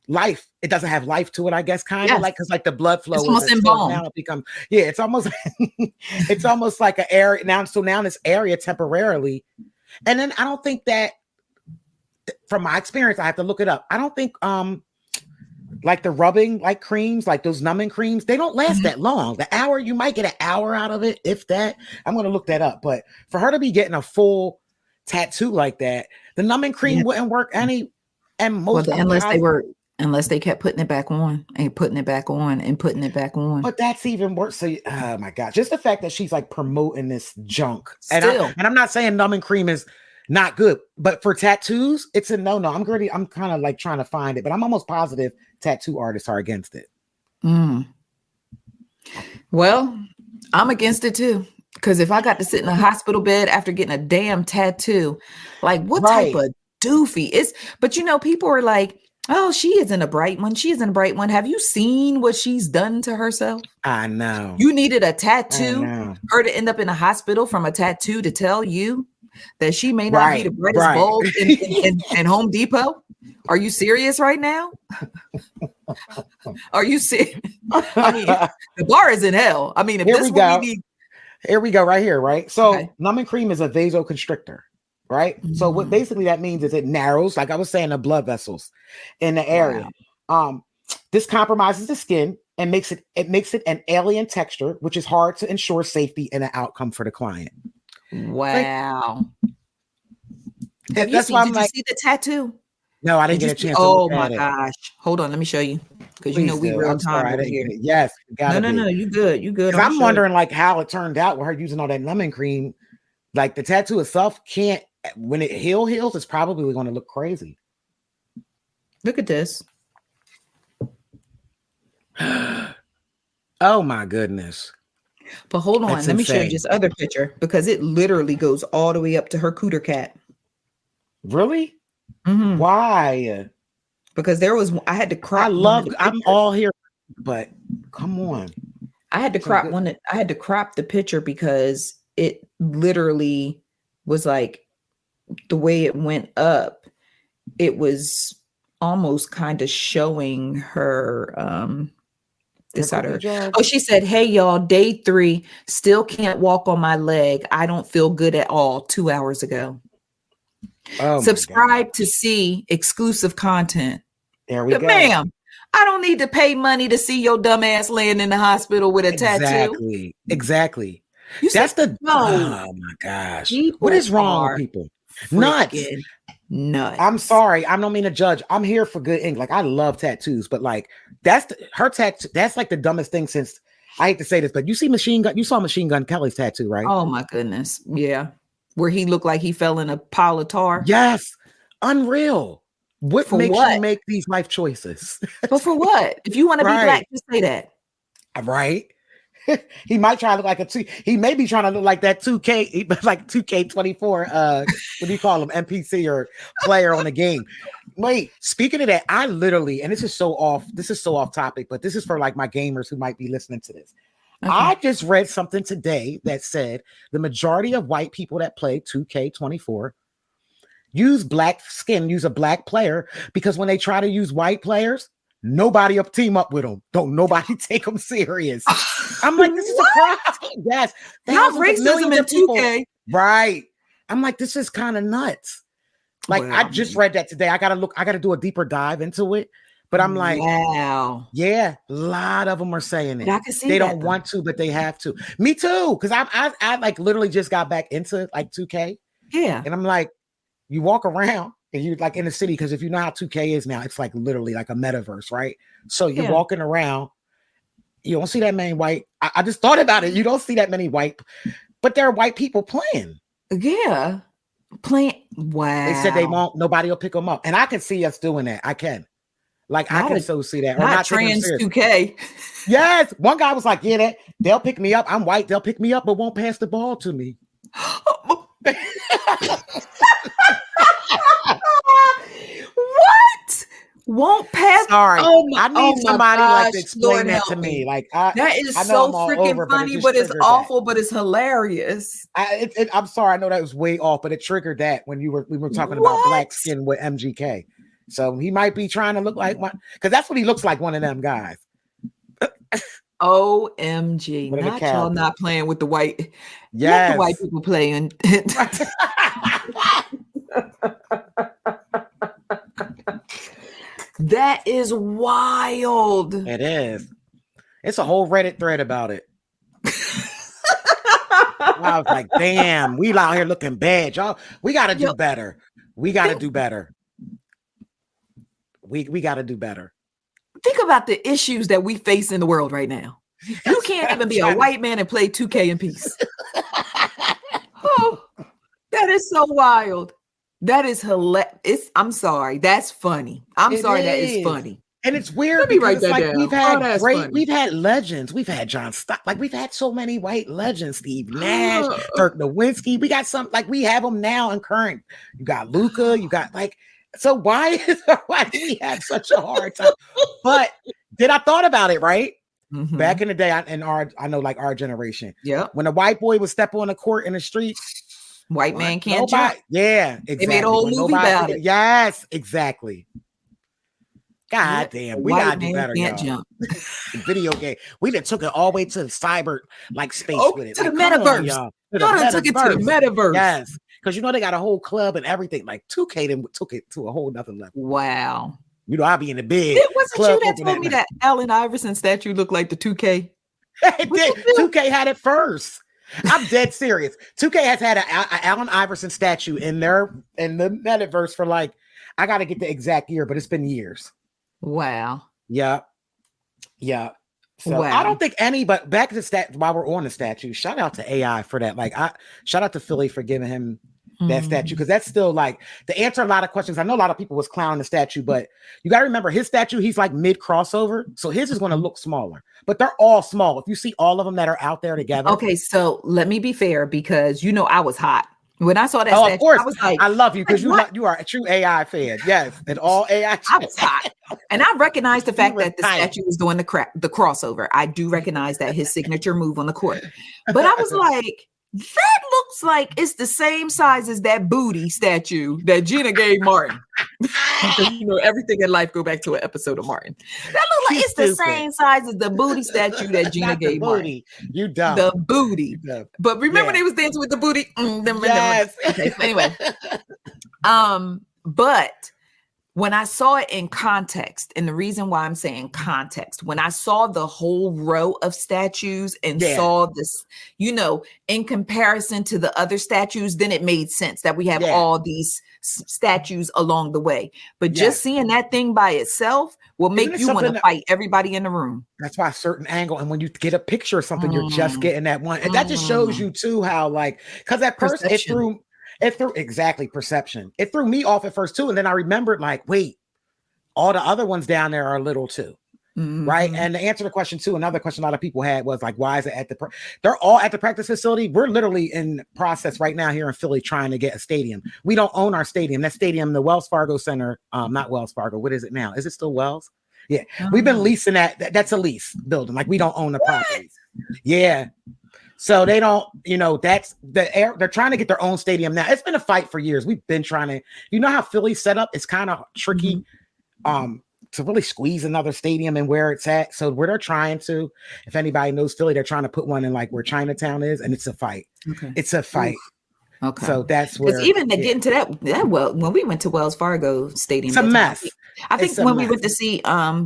life. It doesn't have life to it, I guess, kind of because the blood flow is almost embalmed. Now it becomes, it's almost it's almost like an area now. So now this area temporarily, and then I don't think that, from my experience, I have to look it up. I don't think the rubbing creams, those numbing creams, they don't last that long. The hour, you might get an hour out of it, if that. I'm going to look that up. But for her to be getting a full tattoo like that, the numbing cream wouldn't work any. And most unless they kept putting it back on and putting it back on and putting it back on. But that's even worse. So, oh my God, just the fact that she's promoting this junk. And I'm not saying numbing cream is not good, but for tattoos, it's a no-no. I'm kind of trying to find it, but I'm almost positive tattoo artists are against it. Well, I'm against it too. Because if I got to sit in a hospital bed after getting a damn tattoo, what type of doofy but people are like, oh, she isn't a bright one. She isn't a bright one. Have you seen what she's done to herself? I know. You needed a tattoo, her to end up in a hospital from a tattoo to tell you that she may not be the brightest bulb in Home Depot. Are you serious right now? Are you serious? I mean, the bar is in hell. I mean, if this is what we need. Here we go right here, right? So numbing cream is a vasoconstrictor, right? So what basically that means is it narrows, like I was saying, the blood vessels in the area. This compromises the skin and makes it an alien texture, which is hard to ensure safety and an outcome for the client. Wow. Did you see the tattoo? No, I didn't get a chance. Oh my gosh. Hold on, let me show you. Because we real time over here. Yes. No, you good. You good. I'm wondering how it turned out with her using all that numbing cream. The tattoo itself can't, when it heals, it's probably going to look crazy. Look at this. Oh my goodness. But hold on, let me show you this other picture because it literally goes all the way up to her cooter cat. Really? Mm-hmm. Why? Because I had to crop. I'm all here, but come on. I had to crop I had to crop the picture because it literally was the way it went up. It was almost kind of showing her this side of her. Oh, she said, "Hey y'all, day 3, still can't walk on my leg. I don't feel good at all 2 hours ago." Subscribe to see exclusive content. There we go. Ma'am, I don't need to pay money to see your dumb ass laying in the hospital with a tattoo. Exactly. Oh my gosh. What is wrong with people? Nuts. I'm sorry. I don't mean to judge. I'm here for good ink. Like, I love tattoos, but like her tattoo. That's like the dumbest thing since, I hate to say this, but you saw Machine Gun Kelly's tattoo, right? Oh my goodness. Yeah. Where he looked like he fell in a pile of tar. Yes. Unreal. What makes you make these life choices? But for what? If you want to be black, just say that. Right. He might try to look like he may be trying to look like that 2K, like 2K24, what do you call him? NPC or player on the game. Wait, speaking of that, I literally, and this is so off topic, but this is for like my gamers who might be listening to this. Okay. I just read something today that said the majority of white people that play 2K24 use a black player because when they try to use white players, nobody team up with them. Don't nobody take them serious. I'm like, this is a problem. Yes. Not racism in 2K. Right. I'm like, this is kind of nuts. Like, I just read that today. I gotta do a deeper dive into it. But I'm like, wow. Yeah, a lot of them are saying it. I can see they don't want to, but they have to. Me too. Because I like literally just got back into like 2K. Yeah. And I'm like, you walk around and you're like in the city, because if you know how 2K is now, it's like literally like a metaverse, right? So you're walking around, you don't see that many white. I just thought about it. You don't see that many white, but there are white people playing. Yeah. Playing. Wow. They said nobody will pick them up. And I can see us doing that. I can. Like, I can so see that. Or not trans 2K. Yes. One guy was like, yeah, they'll pick me up. I'm white. They'll pick me up, but won't pass the ball to me. What? Won't pass? Sorry. I need somebody like to explain that to me. Like, that is so freaking funny, but it's awful, but it's hilarious. I'm sorry. I know that was way off, but it triggered that when we were talking about black skin with MGK. So he might be trying to look like one, because that's what he looks like, one of them guys. OMG. Not y'all not playing with the white. Yes. Let the white people playing. That is wild. It is. It's a whole Reddit thread about it. I was like, damn, we out here looking bad, y'all. We got to do better. We got to do better. We got to do better. Think about the issues that we face in the world right now. You can't even be a white man and play 2K in peace. Oh, that is so wild. That is hilarious. I'm sorry. That's funny. That is funny. And it's weird because it's like we've had legends. We've had John Stock. Like, we've had so many white legends. Steve Nash, Dirk Nowitzki. We got some, like, we have them now in current. You got Luca. You got like, so why do we have such a hard time? But I thought about it, right? Mm-hmm. Back in the day, I know like our generation. Yeah. When a white boy would step on the court in the street, white man can't jump. Yeah, exactly. They made a whole movie about it. Yes, exactly. God damn, we gotta do better, can't y'all. Jump. Video game. We done took it all the way to the cyber like space with it. To like, the metaverse. Y'all took it to the metaverse. Yes. Because you know they got a whole club and everything. Like 2K then took it to a whole nother level. Wow. You know, I'll be in the big. It wasn't you that told me that Allen Iverson statue looked like the 2K? It did. 2K had it first. I'm dead serious. 2K has had an Allen Iverson statue in the metaverse for like, I got to get the exact year, but it's been years. Wow. Yeah. Yeah. So I don't think but back to the stat while we're on the statue, shout out to AI for that. Like, shout out to Philly for giving him that statue, because that's still like to answer a lot of questions. I know a lot of people was clowning the statue, but you got to remember his statue, he's like mid crossover, so his is going to look smaller, but they're all small. If you see all of them that are out there together. Okay, so let me be fair, because you know I was hot when I saw that statue. Of course, I was like, I love you because you are a true AI fan. Yes, and all AI. I was hot, and I recognize the fact that the statue was doing the crossover. I do recognize that his signature move on the court, but I was like, that looks like it's the same size as that booty statue that Gina gave Martin. Because you know everything in life go back to an episode of Martin. That looks like it's the same size as the booty statue that Gina gave Martin. You dumb. The booty. But remember they was dancing with the booty. Yes. Okay, so anyway, But when I saw it in context, and the reason why I'm saying context, when I saw the whole row of statues and saw this, in comparison to the other statues, then it made sense that we have all these statues along the way. But just seeing that thing by itself will make you want to fight everybody in the room. That's why a certain angle, and when you get a picture of something, you're just getting that one. And that just shows you too how, like, because at first it threw exactly perception. It threw me off at first too. And then I remembered, like, wait, all the other ones down there are little too. Right. And to answer the question too, another question a lot of people had was like, why is it they're all at the practice facility? We're literally in process right now here in Philly trying to get a stadium. We don't own our stadium. That stadium, the Wells Fargo Center, not Wells Fargo. What is it now? Is it still Wells? Yeah. We've been leasing that. That's a lease building. Like, we don't own the property. Yeah. So they don't, that's they're trying to get their own stadium now. It's been a fight for years. We've been trying to, how Philly's set up. It's kind of tricky to really squeeze another stadium and where it's at. So where they're trying to, if anybody knows Philly, they're trying to put one in like where Chinatown is, and it's a fight. Okay. It's a fight. Oof. Okay. So that's where even to get into that when we went to Wells Fargo Stadium, it's a mess. I think when we went to see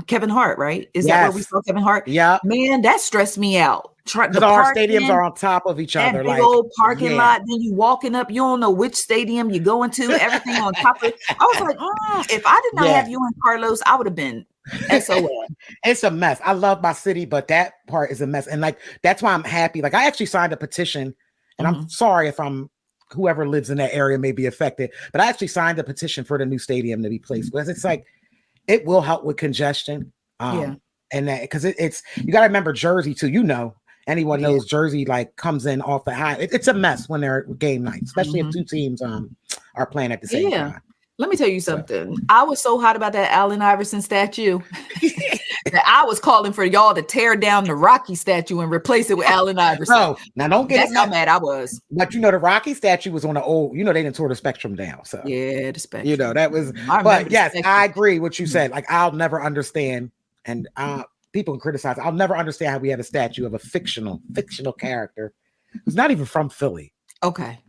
Kevin Hart, right? Is that where we saw Kevin Hart? Yeah. Man, that stressed me out. Because our stadiums are on top of each other. That big old parking lot. Then you walking up, you don't know which stadium you're going to. Everything on top of it. I was like, if I did not have you and Carlos, I would have been SOL. It's a mess. I love my city, but that part is a mess. And like, that's why I'm happy. Like, I actually signed a petition, and I'm sorry if whoever lives in that area may be affected, but I actually signed a petition for the new stadium to be placed, because it's like, it will help with congestion. And that, because it's you got to remember Jersey too. Anyone knows Jersey like comes in off the high. It's a mess when they're game night, especially if two teams are playing at the same time. Let me tell you something. I was so hot about that Allen Iverson statue that I was calling for y'all to tear down the Rocky statue and replace it with Allen Iverson. No, now don't get That's how mad I was. But the Rocky statue was on the old. They didn't tore the Spectrum down. So the Spectrum. That was. But yes, I agree with what you said. Like, I'll never understand, and people can criticize. I'll never understand how we have a statue of a fictional character who's not even from Philly. Okay.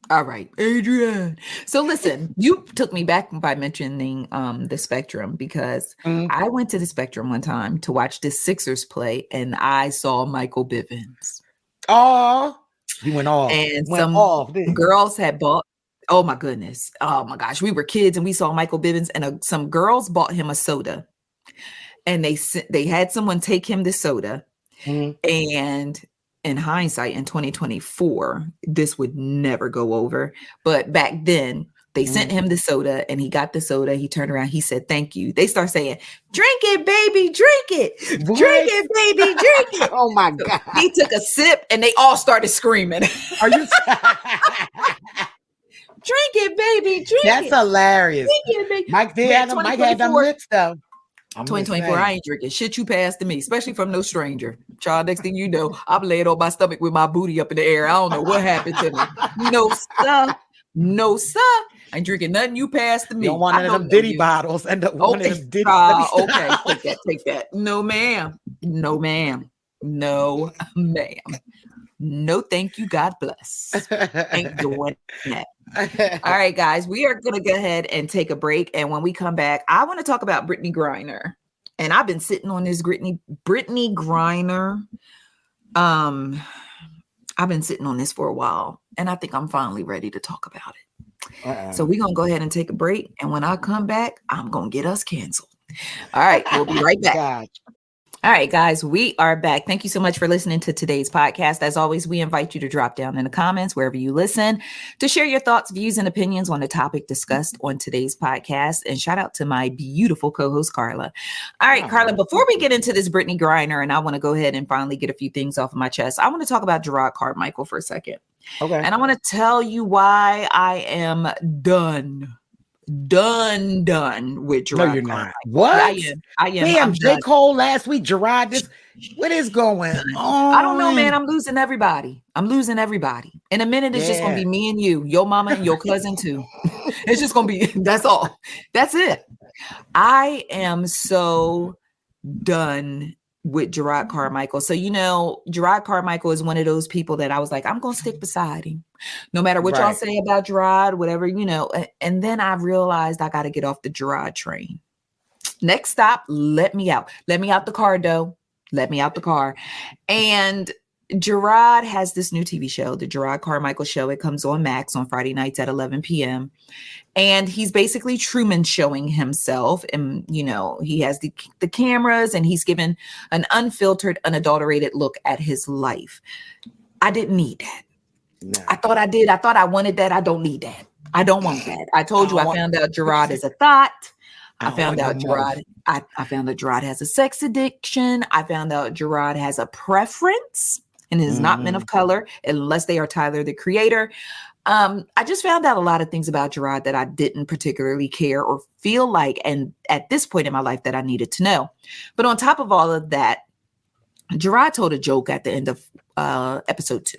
All right, Adrian. So listen, you took me back by mentioning the Spectrum, because I went to the Spectrum one time to watch the Sixers play, and I saw Michael Bivins. Oh, he went off. And some girls had bought. Oh my goodness. Oh my gosh. We were kids and we saw Michael Bivins, and some girls bought him a soda, and they had someone take him the soda, and in hindsight, in 2024, this would never go over. But back then, they sent him the soda, and he got the soda. He turned around. He said, "Thank you." They start saying, "Drink it, baby, drink it. What? Drink it, baby, drink it." Oh my God. He took a sip, and they all started screaming. Are you? Drink it, baby, drink That's it. That's hilarious. Drink it, baby. Mike had them lips, though. 2024, I ain't drinking shit you passed to me, especially from no stranger. Child, next thing you know, I'm laying on my stomach with my booty up in the air. I don't know what happened to me. No, sir. I ain't drinking nothing you passed to me. You don't want one of them Diddy bottles. End up one of them Diddy. Okay, take that. No, ma'am. No, ma'am. No, ma'am. No, thank you. God bless. Ain't doing that. All right, guys, we are going to go ahead and take a break. And when we come back, I want to talk about Brittney Griner. And I've been sitting on this Brittney Griner. I've been sitting on this for a while, and I think I'm finally ready to talk about it. So we're going to go ahead and take a break. And when I come back, I'm going to get us canceled. All right, we'll be right back. God. All right, guys, we are back. Thank you so much for listening to today's podcast. As always, we invite you to drop down in the comments wherever you listen to share your thoughts, views, and opinions on the topic discussed on today's podcast. And shout out to my beautiful co-host, Karla. All right, Karla, before we get into this Brittney Griner, and I want to go ahead and finally get a few things off of my chest, I want to talk about Jerrod Carmichael for a second. Okay. And I want to tell you why I am done with Jerrod. No, you're not. What? I am. Damn, J. Cole last week, Jerrod. What is going on? I don't know, man. I'm losing everybody. In a minute, it's just going to be me and you, your mama and your cousin too. It's just going to be, that's all. That's it. I am so done with Jerrod Carmichael. So, Jerrod Carmichael is one of those people that I was like, I'm going to stick beside him. No matter what y'all say about Jerrod, whatever, And then I realized I got to get off the Jerrod train. Next stop, let me out. Let me out the car, though. Let me out the car. And Jerrod has this new TV show, the Jerrod Carmichael Show. It comes on Max on Friday nights at 11 p.m. And he's basically Truman showing himself. And, he has the cameras and he's given an unfiltered, unadulterated look at his life. I didn't need that. No. I thought I did. I thought I wanted that. I don't need that. I don't want that. I told you I found out Jerrod is a thought. I found out Jerrod has a sex addiction. I found out Jerrod has a preference and is not men of color unless they are Tyler, the Creator. I just found out a lot of things about Jerrod that I didn't particularly care or feel like, and at this point in my life that I needed to know. But on top of all of that, Jerrod told a joke at the end of episode 2.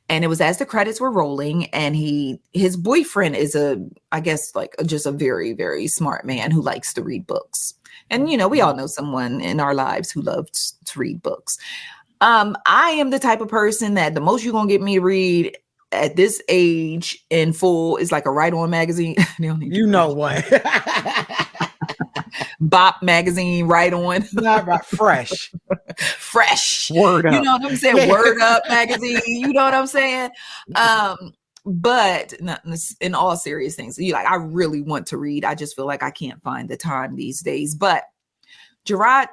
And it was as the credits were rolling, and his boyfriend is just a very, very smart man who likes to read books. And, we all know someone in our lives who loves to read books. I am the type of person that the most you're going to get me to read at this age in full is like a Right On magazine. You know what? Bop magazine, Right On. Not right. Fresh. Word Up. You know what I'm saying? Word Up magazine. You know what I'm saying? But in all serious things, I really want to read. I just feel like I can't find the time these days. But Jerrod,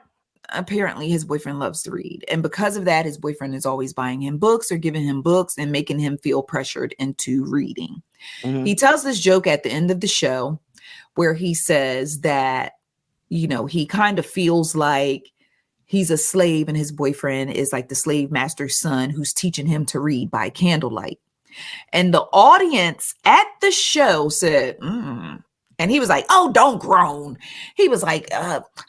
apparently his boyfriend loves to read. And because of that, his boyfriend is always buying him books or giving him books and making him feel pressured into reading. Mm-hmm. He tells this joke at the end of the show where he says that, he kind of feels like he's a slave and his boyfriend is like the slave master's son who's teaching him to read by candlelight. And the audience at the show said, And he was like, oh, don't groan. He was like,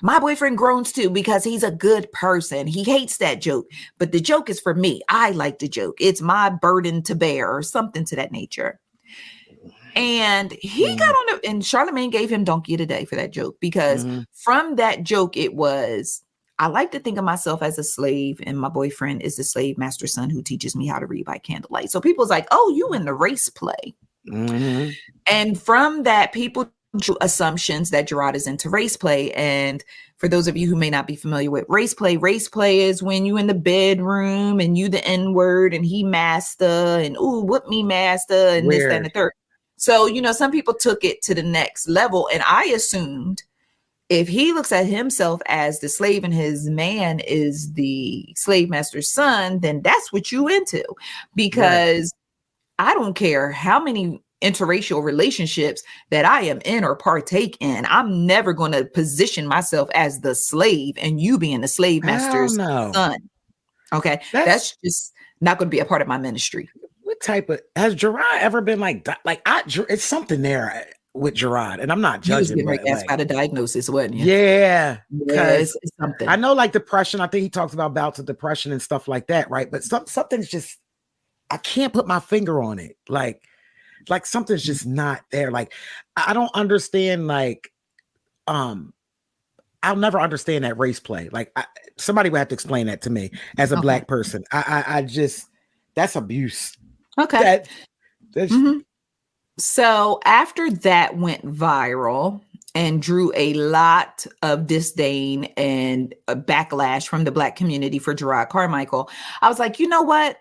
my boyfriend groans too because he's a good person. He hates that joke, but the joke is for me. I like the joke. It's my burden to bear or something to that nature. And he got on and Charlamagne gave him donkey of the day for that joke because from that joke, it was, I like to think of myself as a slave and my boyfriend is the slave master son who teaches me how to read by candlelight. So people was like, oh, you in the race play. Mm-hmm. And from that, people drew assumptions that Jerrod is into race play. And for those of you who may not be familiar with race play is when you in the bedroom and you the N-word and he master and ooh, whoop me master and this, that, and the third. So, some people took it to the next level. And I assumed if he looks at himself as the slave and his man is the slave master's son, then that's what you into. Because I don't care how many interracial relationships that I am in or partake in. I'm never going to position myself as the slave and you being the slave master's son. Okay. That's just not going to be a part of my ministry. What type of, has Jerrod ever been like it's something there with Jerrod, and I'm not judging. That's got a diagnosis, wasn't you? Yeah. Because it's something. I know like depression. I think he talks about bouts of depression and stuff like that. Right. But something's just, I can't put my finger on it. Like something's just not there. Like, I don't understand, I'll never understand that race play. Like somebody would have to explain that to me as a Black person. I just, that's abuse. Okay. So after that went viral and drew a lot of disdain and a backlash from the Black community for Jerrod Carmichael, I was like, you know what?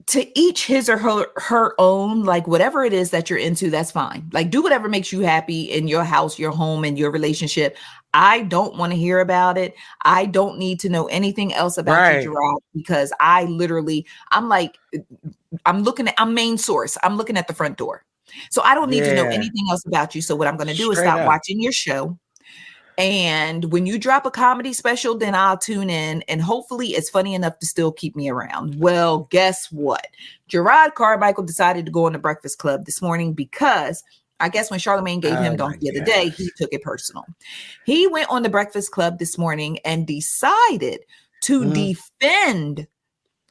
To each his or her own, like whatever it is that you're into, that's fine. Like do whatever makes you happy in your house, your home, and your relationship. I don't want to hear about it. I don't need to know anything else about you, Jerrod, because I'm main source. I'm looking at the front door. So I don't need to know anything else about you. So what I'm going to do is stop watching your show. And when you drop a comedy special, then I'll tune in and hopefully it's funny enough to still keep me around. Well, guess what? Jerrod Carmichael decided to go on the Breakfast Club this morning because I guess when Charlamagne gave him donkey of the day, he took it personal. He went on the Breakfast Club this morning and decided to defend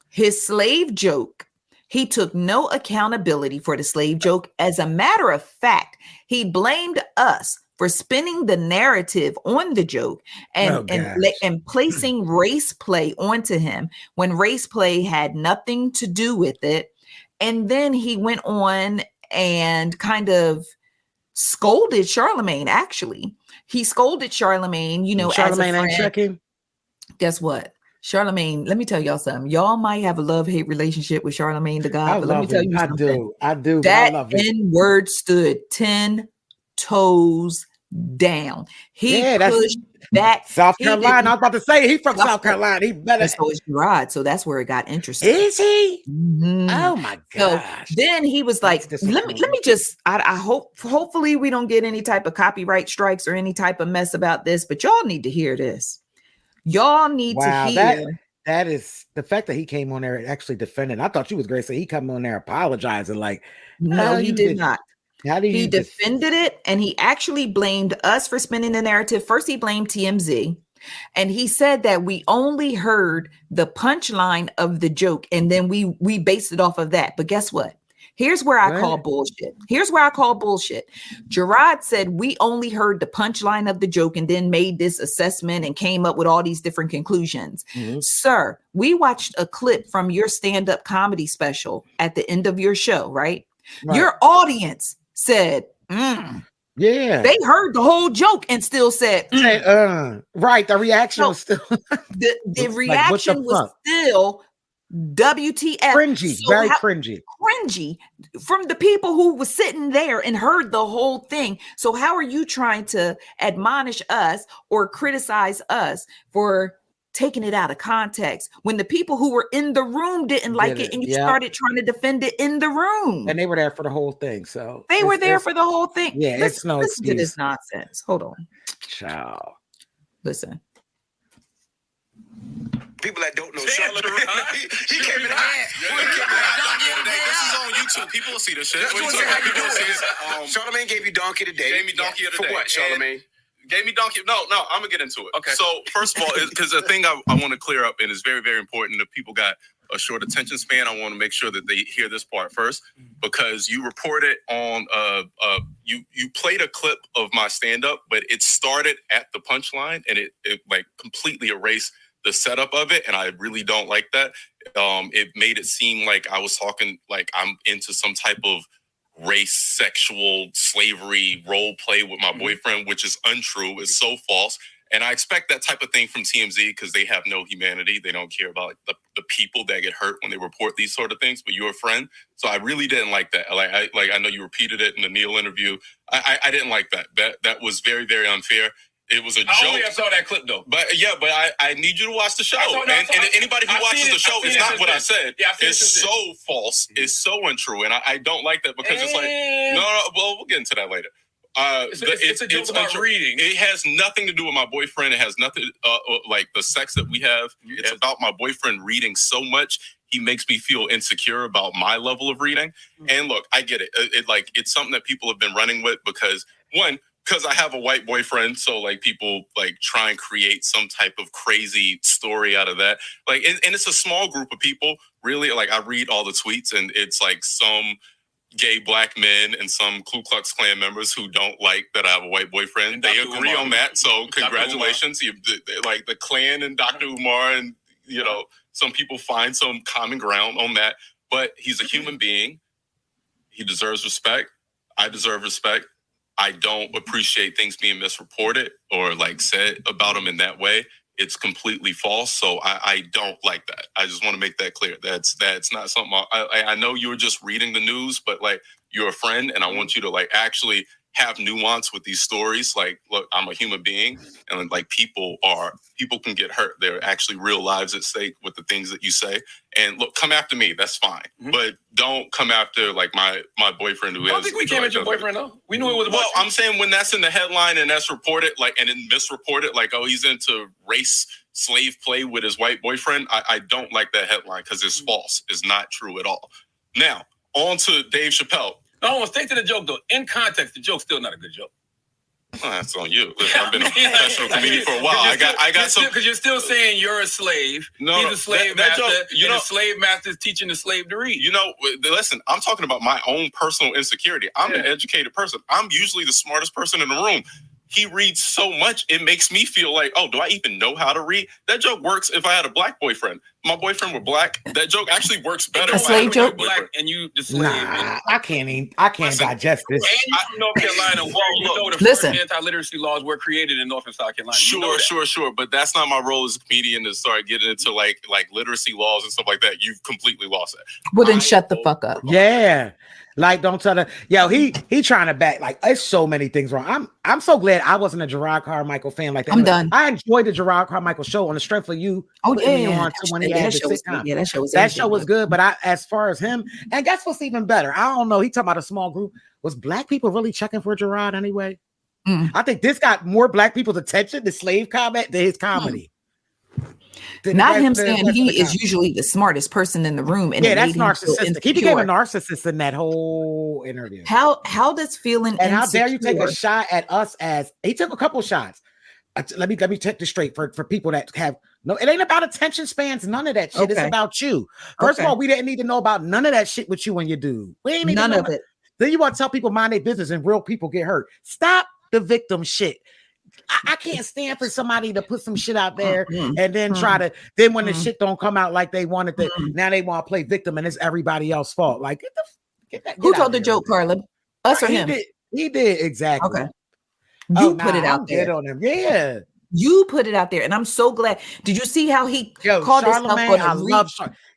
his slave joke. He took no accountability for the slave joke. As a matter of fact, he blamed us for spinning the narrative on the joke and placing race play onto him when race play had nothing to do with it. And then he went on and kind of scolded Charlamagne. Actually, he scolded Charlamagne, Charlamagne ain't checking. Guess what? Charlamagne, let me tell y'all something. Y'all might have a love-hate relationship with Charlamagne the God, but let me tell you something. I do. That N-word stood 10 toes down. He pushed back. South Carolina. I was about to say he's from South Carolina. He better. And so is Jerrod. So that's where it got interesting. Is he? Mm-hmm. Oh my gosh. So then he was like, let me just, I hopefully we don't get any type of copyright strikes or any type of mess about this, but y'all need to hear this. Y'all need to hear. That is the fact that he came on there and actually defended. I thought you was great. So he come on there apologizing like, no, he did not. He defended it, and he actually blamed us for spinning the narrative. First, he blamed TMZ, and he said that we only heard the punchline of the joke, and then we based it off of that. But guess what? Here's where I call bullshit. Jerrod said we only heard the punchline of the joke and then made this assessment and came up with all these different conclusions. Mm-hmm. Sir, we watched a clip from your stand-up comedy special at the end of your show, right? Your audience said, yeah, they heard the whole joke and still said, right. The reaction was still the reaction was still WTF, cringy, very cringy from the people who were sitting there and heard the whole thing. So how are you trying to admonish us or criticize us for taking it out of context when the people who were in the room didn't like it and you started trying to defend it in the room? And they were there for the whole thing. So they were there for the whole thing. Yeah, it's no excuse. Listen to this nonsense. Hold on. Ciao. Listen. People that don't know Charlamagne, he came in hot. This is on YouTube. People will see this shit. Charlamagne gave you donkey today. Gave me donkey of the day. For what, Charlamagne? Gave me donkey. No, I'm gonna get into it. Okay. So first of all, because the thing I want to clear up and is very, very important, if people got a short attention span, I want to make sure that they hear this part first, because you reported on you played a clip of my stand-up, but it started at the punchline and it like completely erased the setup of it, and I really don't like that. It made it seem like I was talking like I'm into some type of race, sexual, slavery role play with my boyfriend, which is untrue. It's so false. And I expect that type of thing from TMZ because they have no humanity. They don't care about the people that get hurt when they report these sort of things, but you're a friend. So I really didn't like that. I know you repeated it in the Neil interview. I didn't like that. That was very, very unfair. It was a joke. I saw that clip though. But I need you to watch the show. And anybody who watches the show, it's not what I said. It's so false. It's so untrue. And I don't like that because it's like, no, well, we'll get into that later. It's a joke about reading. It has nothing to do with my boyfriend. It has nothing like the sex that we have. It's about my boyfriend reading so much. He makes me feel insecure about my level of reading. And look, I get it. It's something that people have been running with because I have a white boyfriend, so like people like try and create some type of crazy story out of that. Like, and it's a small group of people, really. Like, I read all the tweets, and it's like some gay black men and some Ku Klux Klan members who don't like that I have a white boyfriend. They agree on that, so congratulations. Like the Klan and Dr. Umar, and some people find some common ground on that. But he's a human being. He deserves respect. I deserve respect. I don't appreciate things being misreported or like said about him in that way. It's completely false. So I don't like that. I just want to make that clear. That's not something I know you were just reading the news, but like you're a friend and I want you to like actually have nuance with these stories. Like, look, I'm a human being and like people can get hurt. There are actually real lives at stake with the things that you say. And look, come after me. That's fine. Mm-hmm. But don't come after like my boyfriend who I don't think we came at your boyfriend though. We knew it was about you. I'm saying when that's in the headline and that's reported, like, and then misreported, like, oh, he's into race slave play with his white boyfriend. I don't like that headline because it's false. It's not true at all. Now, on to Dave Chappelle. No, stay to the joke though. In context, the joke's still not a good joke. Well, that's on you. Listen, I've been a professional comedian for a while. I got some because you're still saying you're a slave. No, he's a slave master. The slave master is teaching the slave to read. Listen, I'm talking about my own personal insecurity. I'm an educated person. I'm usually the smartest person in the room. he reads so much, it makes me feel like, oh, do I even know how to read? That joke works if I had a black boyfriend. My boyfriend were black. That joke actually works better. A slave joke? Black and you the slave. Nah, I can't digest this. And you from North Carolina, you know the first anti-literacy laws were created in North and South Carolina. Sure. But that's not my role as a comedian to start getting into like literacy laws and stuff like that. You've completely lost it. Well, then shut the fuck up. Yeah. Like, don't tell her. Yo, he trying to back. Like, there's so many things wrong. I'm so glad I wasn't a Jerrod Carmichael fan like that. I'm done. I enjoyed the Jerrod Carmichael show on the strength of you. Oh yeah, that show was good. But as far as him, and guess what's even better? I don't know. He talking about a small group. Was black people really checking for Jerrod anyway? I think this got more black people's attention, the slave comment, than his comedy. Not him saying he is usually the smartest person in the room. And that's narcissistic. He became a narcissist in that whole interview. How does feeling and insecure, how dare you take a shot at us as he took a couple shots. Let me take this straight for people that have no, it ain't about attention spans, none of that shit. Okay. It's about you. First of all, we didn't need to know about none of that shit with you and your dude. We ain't need none of it. Then you want to tell people mind their business and real people get hurt. Stop the victim shit. I can't stand for somebody to put some shit out there and then try to, then when the shit don't come out like they wanted to, now they want to play victim and it's everybody else's fault. Like, who told the joke, Karla? Us or him? He did, exactly. Okay. You put it out there. On him. Yeah. You put it out there, and I'm so glad. Did you see how he called himself on I love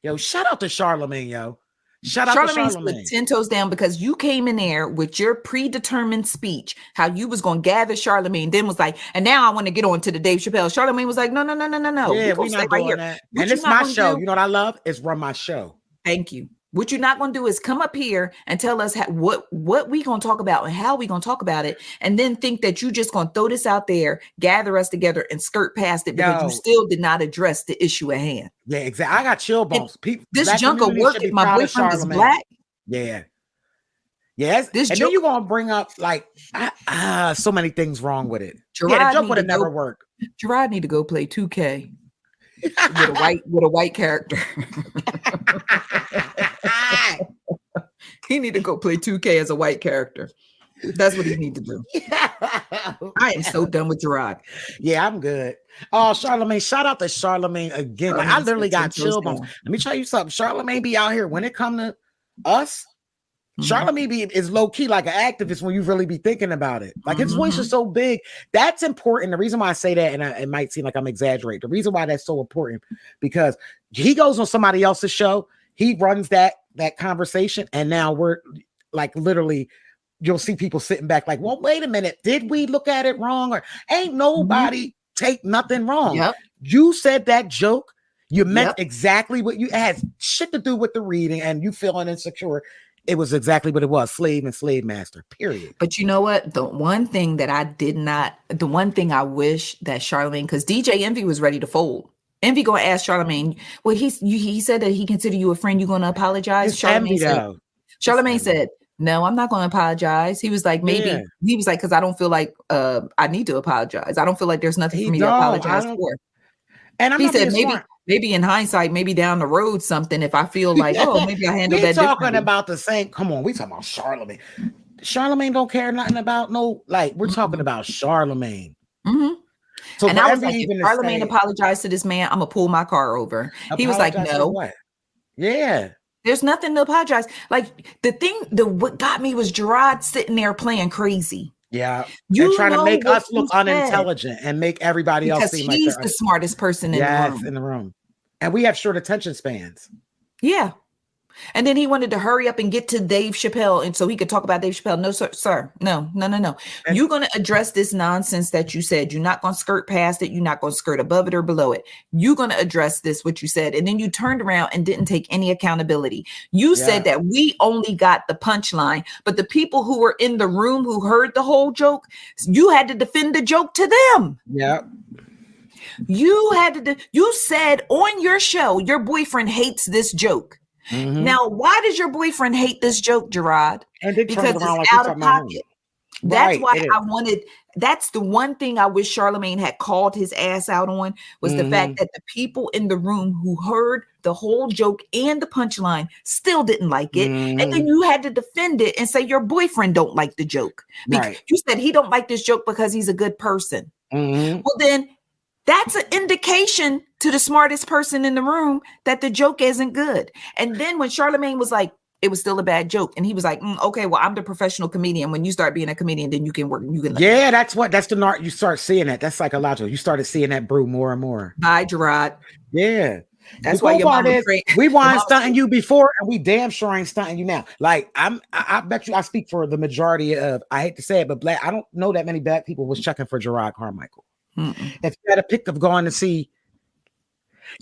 Yo, shout out to Charlamagne, yo. Shout out to Charlamagne. Put 10 toes down because you came in there with your predetermined speech, how you was going to gather Charlamagne, then was like, and now I want to get on to the Dave Chappelle. Charlamagne was like, no. Yeah, we're not doing that. And it's my show. You know what I love? It's run my show. Thank you. What you're not going to do is come up here and tell us what we going to talk about and how we going to talk about it, and then think that you just going to throw this out there, gather us together, and skirt past it because you still did not address the issue at hand. Yeah, exactly. I got chill bumps. This junk of work. If my boyfriend is black. Yeah. Yes. And then you're going to bring up like so many things wrong with it. Jerrod the joke would have never worked. Jerrod need to go play 2K. with a white character. He need to go play 2K as a white character. That's what he need to do. I am so done with Jerrod. Yeah, I'm good. Oh, Charlamagne, shout out to Charlamagne again. I literally got chill bumps. Let me tell you something. Charlamagne be out here when it come to us. Charlamagne is low key like an activist when you really be thinking about it. Like his voice is so big. That's important. The reason why I say that, and it might seem like I'm exaggerating, the reason why that's so important because he goes on somebody else's show, he runs that conversation, and now we're like literally, you'll see people sitting back like, well, wait a minute, did we look at it wrong? Or ain't nobody take nothing wrong. Yep. You said that joke, you meant exactly what it had shit to do with the reading, and you feeling insecure. It was exactly what it was, slave and slave master, period. But you know what? The one thing I wish that Charlamagne, because DJ Envy was ready to fold. Envy going to ask Charlamagne, well, he said that he considered you a friend. You going to apologize? Charlamagne said, no, I'm not going to apologize. He was like, maybe. Yeah. He was like, because I don't feel like I need to apologize. I don't feel like there's nothing for me to apologize for. And he said, maybe in hindsight, maybe down the road something, if I feel like, maybe I handled that differently. Talking about the same. Come on, we talking about Charlamagne. Charlamagne don't care nothing about we're talking about Charlamagne. So and I was like, if Charlamagne apologized to this man, I'm gonna pull my car over. He was like, no. What? Yeah. There's nothing to apologize. Like what got me was Jerrod sitting there playing crazy. Yeah, and trying to make us look unintelligent and make everybody else seem like he's the smartest person in the room. And we have short attention spans. Yeah. And then he wanted to hurry up and get to Dave Chappelle, and so he could talk about Dave Chappelle. No, sir. No. And you're going to address this nonsense that you said. You're not going to skirt past it. You're not going to skirt above it or below it. You're going to address what you said. And then you turned around and didn't take any accountability. You said that we only got the punchline, but the people who were in the room who heard the whole joke, you had to defend the joke to them. Yeah. You said on your show, your boyfriend hates this joke. Now, why does your boyfriend hate this joke, Jerrod? And they because it's out of pocket. That's why I wanted. That's the one thing I wish Charlemagne had called his ass out on was the fact that the people in the room who heard the whole joke and the punchline still didn't like it, and then you had to defend it and say your boyfriend don't like the joke. Right. You said he don't like this joke because he's a good person. Well, then that's an indication to the smartest person in the room that the joke isn't good. And then when Charlemagne was like, it was still a bad joke. And he was like, okay, well, I'm the professional comedian. When you start being a comedian, then you can work. Yeah, that's the you start seeing that. That's psychological. You started seeing that brew more and more. Bye, Jerrod. Yeah. That's why your mama is, we weren't stunting you before, and we damn sure ain't stunting you now. Like I bet you I speak for the majority of, I hate to say it, but I don't know that many black people was checking for Jerrod Carmichael. If you had a pick of going to see,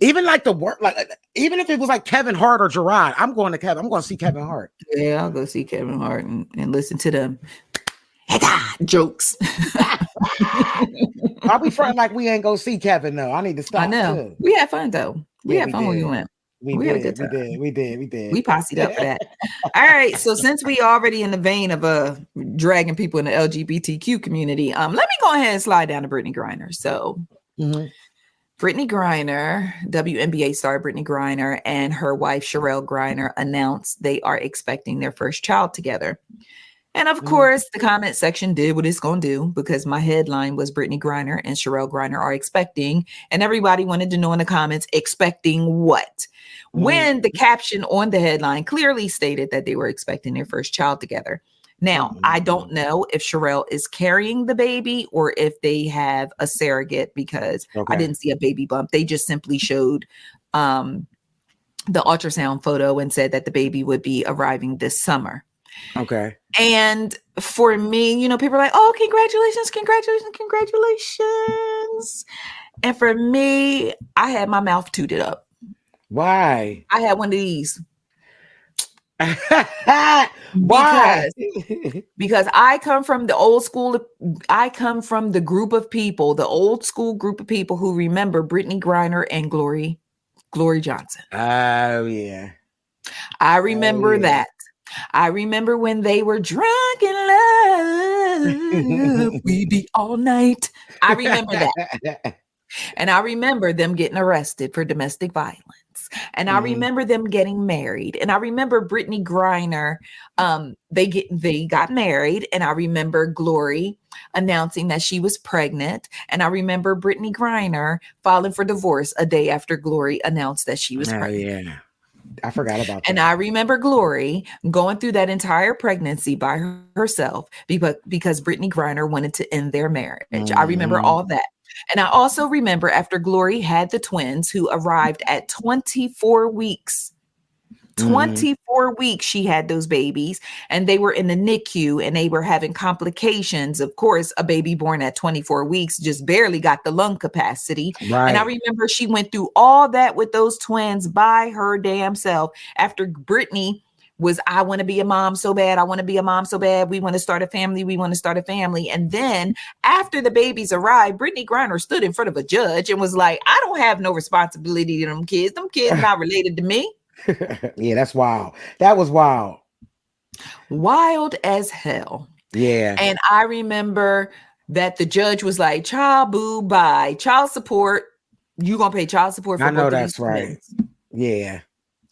even like the work, like even if it was like Kevin Hart or Jerrod, I'm going to see Kevin Hart. Yeah, I'll go see Kevin Hart and listen to them jokes. I'll be fronting like we ain't go see Kevin though. I need to stop. I know. Too. We had fun though. We had fun when we went. We had a good time. We did. We posseed up for that. All right. So since we already in the vein of dragging people in the LGBTQ community, let me go ahead and slide down to Brittney Griner. So Brittney Griner, WNBA star Brittney Griner, and her wife Cherelle Griner announced they are expecting their first child together. And of course, the comment section did what it's going to do, because my headline was Brittney Griner and Cherelle Griner are expecting. And everybody wanted to know in the comments, expecting what? When the caption on the headline clearly stated that they were expecting their first child together. Now, I don't know if Cherelle is carrying the baby or if they have a surrogate, because I didn't see a baby bump. They just simply showed the ultrasound photo and said that the baby would be arriving this summer. Okay. And for me, people are like, oh, congratulations. And for me, I had my mouth tooted up. Why? I had one of these. Why? Because I come from the old school. I come from the group of people, the old school group of people who remember Brittney Griner and Glory Johnson. Oh, yeah. I remember that. I remember when they were drunk in love. We be all night. I remember that. And I remember them getting arrested for domestic violence. And I remember them getting married. And I remember Brittney Griner, they got married. And I remember Glory announcing that she was pregnant. And I remember Brittney Griner filing for divorce a day after Glory announced that she was pregnant. Yeah. I forgot about that. And I remember Glory going through that entire pregnancy by herself because Brittney Griner wanted to end their marriage. I remember all that. And I also remember after Glory had the twins who arrived at 24 weeks. 24 weeks she had those babies, and they were in the NICU and they were having complications. Of course, a baby born at 24 weeks just barely got the lung capacity. Right. And I remember she went through all that with those twins by her damn self. After Brittney was, I want to be a mom so bad. I want to be a mom so bad. We want to start a family. We want to start a family. And then after the babies arrived, Brittney Griner stood in front of a judge and was like, I don't have no responsibility to them kids. Them kids not related to me. Yeah, that's wild. That was wild. Wild as hell. Yeah. And I remember that the judge was like, child boo bye. Child support. You gonna pay child support for I know that's right. Kids. Yeah.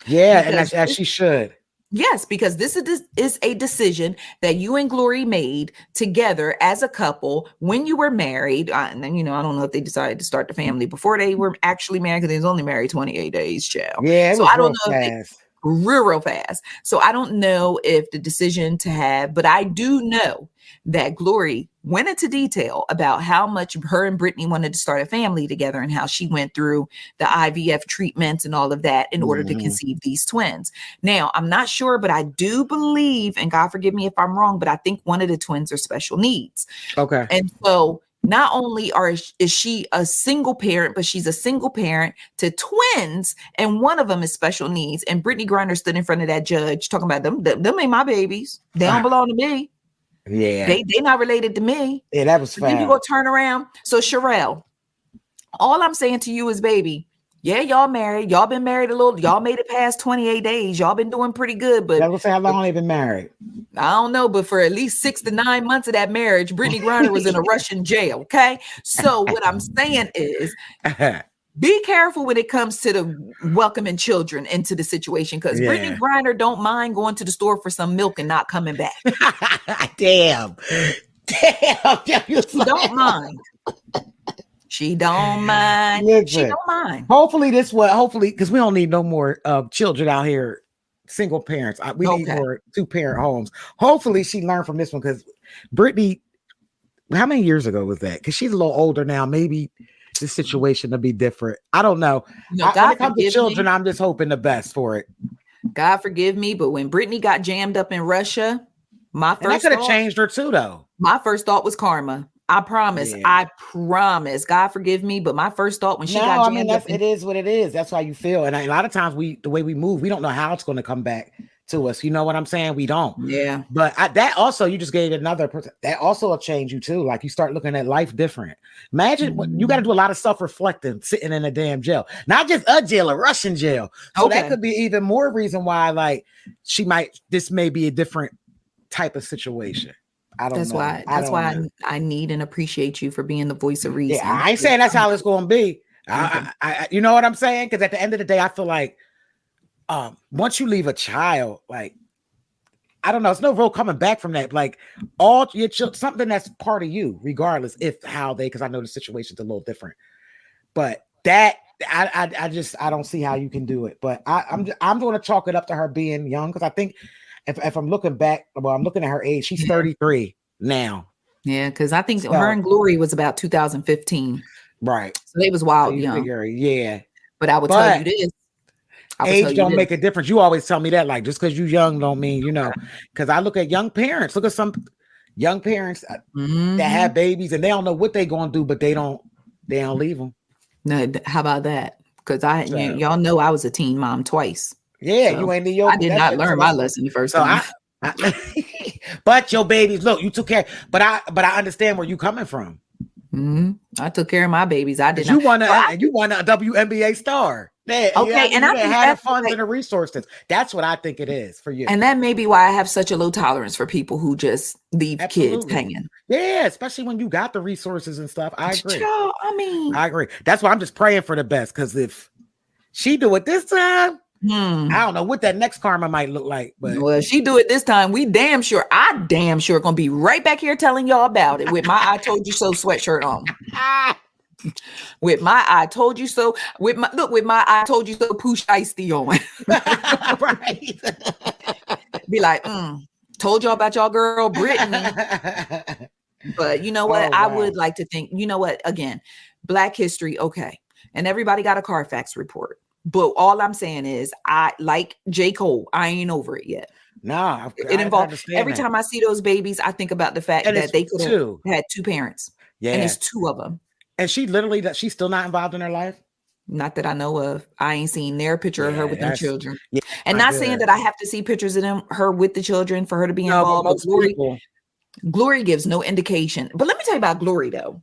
Yeah, because, and as she should. Yes, because this is a decision that you and Glory made together as a couple when you were married. And then, I don't know if they decided to start the family before they were actually married, because they was only married 28 days, child. Yeah, so I don't know if real fast. So I don't know if the decision to have, but I do know that Glory went into detail about how much her and Brittney wanted to start a family together and how she went through the IVF treatments and all of that in order to conceive these twins. Now, I'm not sure, but I do believe, and God forgive me if I'm wrong, but I think one of the twins are special needs. Okay. And so not only is she a single parent, but she's a single parent to twins, and one of them is special needs. And Brittney Griner stood in front of that judge talking about them ain't my babies. They don't belong to me. Yeah, they not related to me. Yeah, that was fine. Then you go turn around. So Cherelle, all I'm saying to you is, baby, yeah, y'all married. Y'all been married a little. Y'all made it past 28 days. Y'all been doing pretty good. But let's say how long they been married. I don't know, but for at least 6 to 9 months of that marriage, Brittney Griner was in a Russian jail. Okay. So what I'm saying is be careful when it comes to the welcoming children into the situation, because Brittney Griner don't mind going to the store for some milk and not coming back. Damn. She don't mind. She don't mind. Listen, she don't mind. Hopefully, because we don't need no more children out here, single parents. We need more 2-parent homes. Hopefully, she learned from this one, because Brittney, how many years ago was that? Because she's a little older now. Maybe the situation will be different. I don't know. When it comes to children, I'm just hoping the best for it. God forgive me, but when Brittney got jammed up in Russia, my first could have changed her too, though. My first thought was karma. I promise. Yeah. I promise. God forgive me, but my first thought when she got jammed up. It is what it is. That's how you feel. And a lot of times the way we move, we don't know how it's going to come back to us. You know what I'm saying? We don't. Yeah. But that also, you just gave another person. That also will change you too. Like you start looking at life different. Imagine you got to do a lot of self-reflecting sitting in a damn jail. Not just a jail, a Russian jail. So that could be even more reason why, like, this may be a different type of situation. I don't know. That's why I need and appreciate you for being the voice of reason. Yeah, I ain't saying that's how it's going to be. I you know what I'm saying? Because at the end of the day, I feel like once you leave a child, like, I don't know, it's no real coming back from that. Like all your children, something that's part of you, regardless because I know the situation's a little different. But that I don't see how you can do it. But I'm going to chalk it up to her being young, because I think. If I'm looking back, I'm looking at her age. She's 33 now. Yeah, because I think her and Glory was about 2015. Right. So they was wild young. Yeah. But I will tell you this. Age don't make a difference. You always tell me that, like, just because you're young don't mean, because I look at young parents. Look at some young parents that have babies and they don't know what they're going to do, but they don't leave them. No, how about that? Because y'all know I was a teen mom twice. Yeah, so you ain't I did not learn my lesson the first time. But your babies, look, you took care. But I understand where you coming from. Mm-hmm. I took care of my babies. I did. You won a WNBA star. Yeah, okay, and I think had the funds and the resources. That's what I think it is for you. And that may be why I have such a low tolerance for people who just leave kids hanging. Yeah, especially when you got the resources and stuff. I agree. I agree. That's why I'm just praying for the best. Because if she do it this time. I don't know what that next karma might look like, but if she do it this time, I damn sure gonna be right back here telling y'all about it with my I told you so sweatshirt on. With my I told you so, with my I told you so push iced tea on. Right. Be like, told y'all about y'all girl Brittney. But you know what? I would like to think, again, Black history, okay. And everybody got a Carfax report. But all I'm saying is, I like J. Cole. I ain't over it yet. Nah, it involves every time I see those babies, I think about the fact that they could have had 2 parents. Yeah, and it's 2 of them. And she's still not involved in her life. Not that I know of. I ain't seen their picture of her with them children. Yeah, and not saying that I have to see pictures of her with the children for her to be involved. But Glory gives no indication. But let me tell you about Glory though.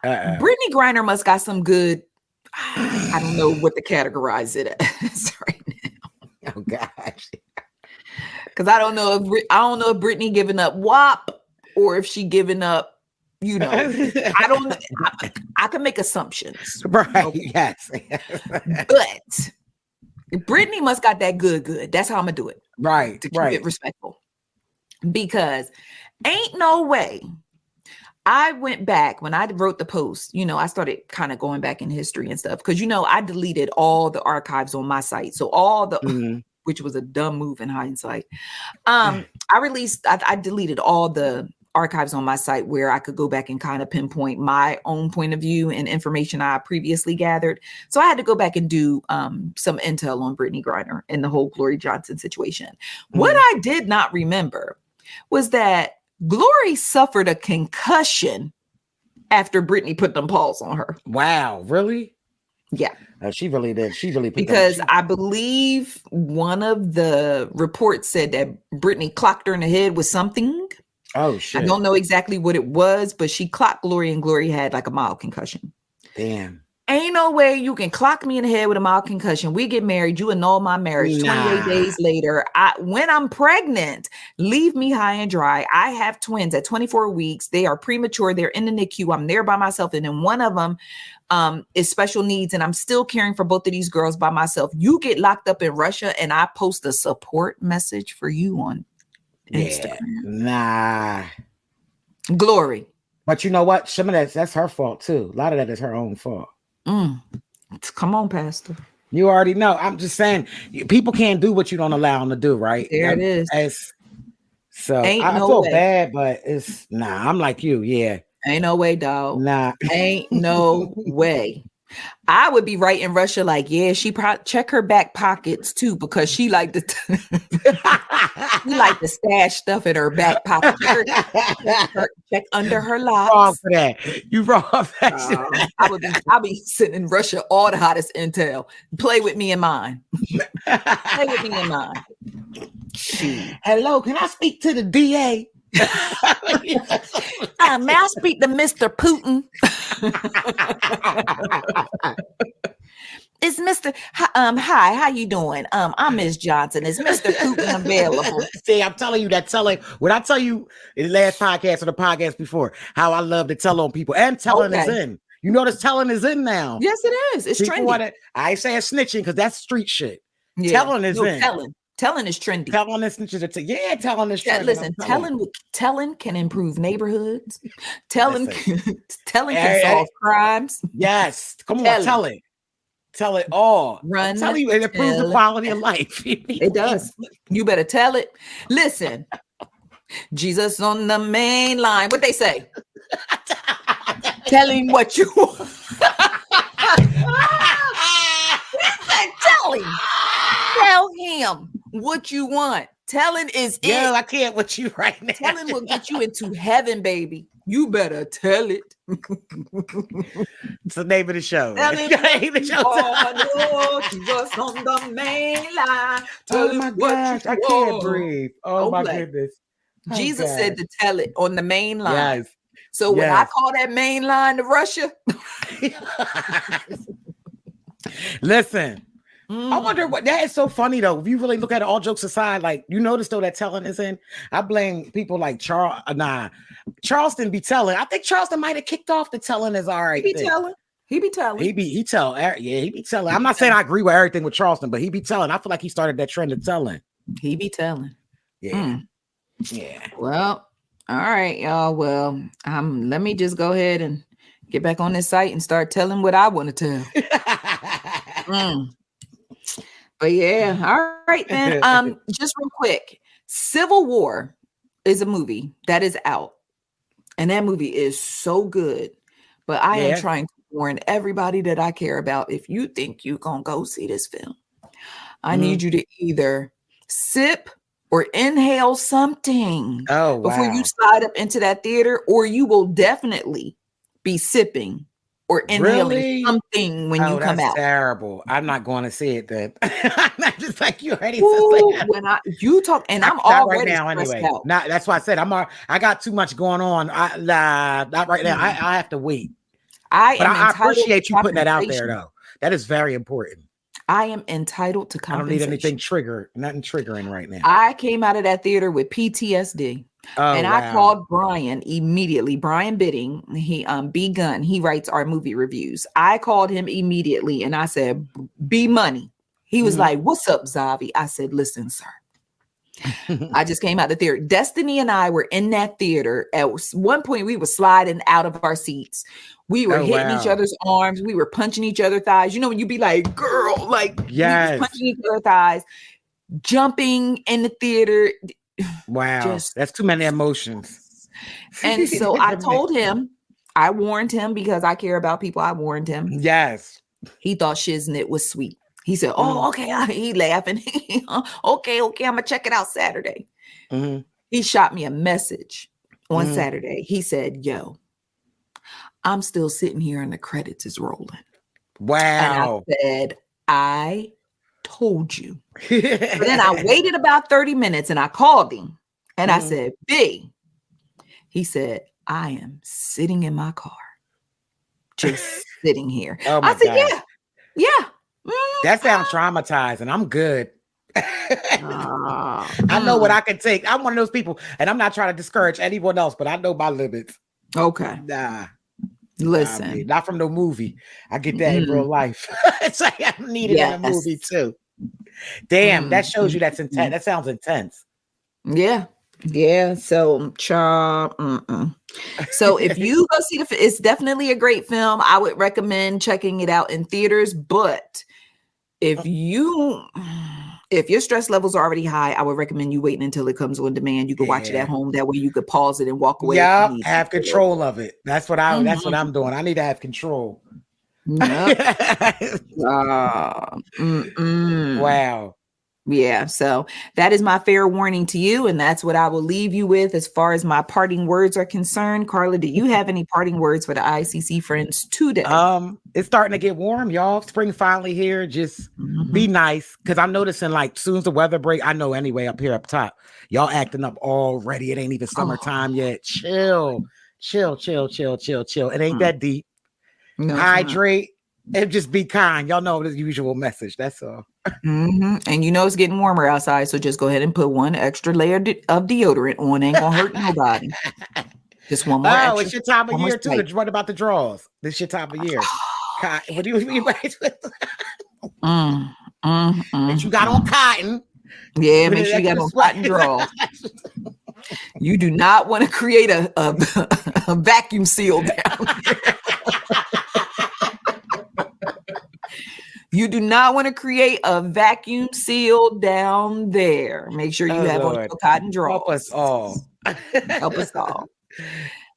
Brittney Griner must got some good. I don't know what to categorize it as right now. Oh gosh, because I don't know if Brittney giving up WAP or if she giving up. I don't. I can make assumptions, right? Okay. Yes, but Brittney must got that good. That's how I'm gonna do it. Right, to keep it respectful, because ain't no way. I went back when I wrote the post, I started kind of going back in history and stuff. Cause I deleted all the archives on my site. So which was a dumb move in hindsight. I deleted all the archives on my site where I could go back and kind of pinpoint my own point of view and information I previously gathered. So I had to go back and do some intel on Brittney Griner and the whole Glory Johnson situation. What I did not remember was that Glory suffered a concussion after Brittney put them paws on her. Wow, really? Yeah. She really did. She really put because I believe one of the reports said that Brittney clocked her in the head with something. Oh shit! I don't know exactly what it was, but she clocked Glory, and Glory had like a mild concussion. Damn. Ain't no way you can clock me in the head with a mild concussion. We get married. You annul my marriage. 28 days later, when I'm pregnant, leave me high and dry. I have twins at 24 weeks. They are premature. They're in the NICU. I'm there by myself. And then one of them is special needs. And I'm still caring for both of these girls by myself. You get locked up in Russia and I post a support message for you on Instagram. Nah. Glory. But you know what? Some of that's her fault too. A lot of that is her own fault. Come on, Pastor. You already know. I'm just saying, people can't do what you don't allow them to do, right? There it is. I feel bad, but I'm like you, yeah. Ain't no way, dog. Nah. Ain't no way. I would be right in Russia, like, yeah, she probably check her back pockets too, because she like to stash stuff in her back pocket. Check under her locks. Wrong for that. You wrong for that. I'll be sitting in Russia, all the hottest intel. Play with me in mine. Play with me in mine. Hello, can I speak to the DA? May I speak to Mr. Putin? It's Mr. Hi, how you doing? I'm Miss Johnson. Is Mr. Putin available? See, I'm telling you that telling. When I tell you in the last podcast or the podcast before, how I love to tell on people, and telling is in. You notice telling is in now. Yes, it is. It's trendy. I ain't saying snitching because that's street shit. Yeah. Telling is in. Telling is trendy. Telling is snitching. Telling is trendy. Listen, telling can improve neighborhoods. Telling can solve crimes. Yes. Come on, tell it. Tell it all. I'm telling you, it improves the quality of life. It does. You better tell it. Listen, Jesus on the main line. What they say? Tell him what you want. Tell him. Tell him what you want. Telling is it. Yeah, I can't with you right now. Telling will get you into heaven, baby. You better tell it. It's the name of the show. Tell him Jesus on the main line. Oh my gosh, I can't breathe. Oh my goodness. Jesus said to tell it on the main line. Yes. So when I call that main line to Russia, listen. I wonder what that is so funny though. If you really look at it, all jokes aside, like you notice though that telling is in. I blame people like Charleston be telling. I think Charleston might have kicked off the telling is all right. He be telling. He be telling. He be telling. I'm not saying I agree with everything with Charleston, but he be telling. I feel like he started that trend of telling. He be telling. Yeah. Yeah. Well, all right, y'all. Well, let me just go ahead and get back on this site and start telling what I want to tell. But yeah, all right then. Just real quick, Civil War is a movie that is out, and that movie is so good. But I am trying to warn everybody that I care about. If you think you're gonna go see this film, I need you to either sip or inhale something before you slide up into that theater, or you will definitely be sipping or inhaling something when you come out. Terrible. I'm not going to see it then. I'm just like you already said. When you talk, and I'm already right now anyway. Out. That's why I said I got too much going on. Not right now. I have to wait. I appreciate you putting that out there though. That is very important. I am entitled to compensation. I don't need nothing triggering right now. I came out of that theater with PTSD. I called Brian immediately. Brian Bidding, he B Gun, he writes our movie reviews. I called him immediately and I said, B Money. He was like, what's up, Zavi? I said, listen, sir. I just came out the theater. Destiny and I were in that theater. At one point, we were sliding out of our seats. We were hitting each other's arms. We were punching each other's thighs. You know, when you be like, girl, like, we was punching each other's thighs, jumping in the theater. Wow, that's too many emotions. And so I told him, I warned him because I care about people. I warned him. Yes. He thought Shiznit was sweet. He said, oh, okay. He laughing. Okay. I'm going to check it out Saturday. Mm-hmm. He shot me a message on Saturday. He said, yo, I'm still sitting here and the credits is rolling. Wow. And I said, I told you. But then I waited about 30 minutes and I called him and I said, B. He said, I am sitting in my car just sitting here. Oh my I said, God. yeah. That sounds traumatizing. I'm good. I know what I can take. I'm one of those people, and I'm not trying to discourage anyone else, but I know my limits. Okay. Nah. Listen. Not from no movie. I get that in real life. It's like I need it in a movie too. Damn, that shows you that's intense. That sounds intense. Yeah. So, so if you go see it's definitely a great film. I would recommend checking it out in theaters. But if your stress levels are already high, I would recommend you waiting until it comes on demand. You could watch it at home. That way you could pause it and walk away. Yeah, have control of it. That's what that's what I'm doing. I need to have control. Yep. Wow. Yeah, so that is my fair warning to you, and that's what I will leave you with as far as my parting words are concerned. Karla, do you have any parting words for the ICC friends today? It's starting to get warm, y'all. Spring finally here. Just be nice, because I'm noticing like soon as the weather break, I know anyway up here up top, y'all acting up already. It ain't even summertime yet. Chill. It ain't that deep. No, hydrate and just be kind. Y'all know the usual message. That's all. And you know it's getting warmer outside, so just go ahead and put one extra layer of deodorant on. Ain't gonna hurt nobody. Just one more. Oh, it's your time of year too. What about the draws? This your time of year. What do you mean? That you got on cotton. Yeah, make sure you got on cotton draws. You do not want to create a vacuum seal down there. You do not want to create a vacuum seal down there. Make sure you have on your cotton drawers. Help us all. Help us all.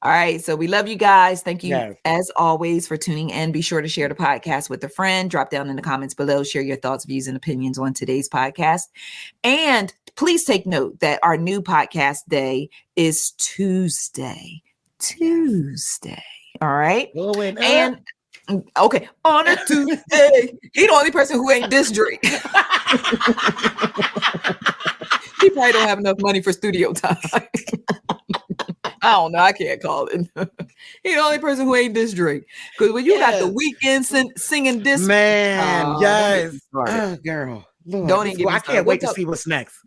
All right. So we love you guys. Thank you as always for tuning in. Be sure to share the podcast with a friend. Drop down in the comments below. Share your thoughts, views, and opinions on today's podcast. And please take note that our new podcast day is Tuesday. All right. And okay, on a Tuesday. He the only person who ain't this Drake. He probably don't have enough money for studio time. I don't know. I can't call it. He the only person who ain't this Drake. Because when you got the weekend singing this, man, yes, girl, Lord, don't even. I can't wait to see what's next.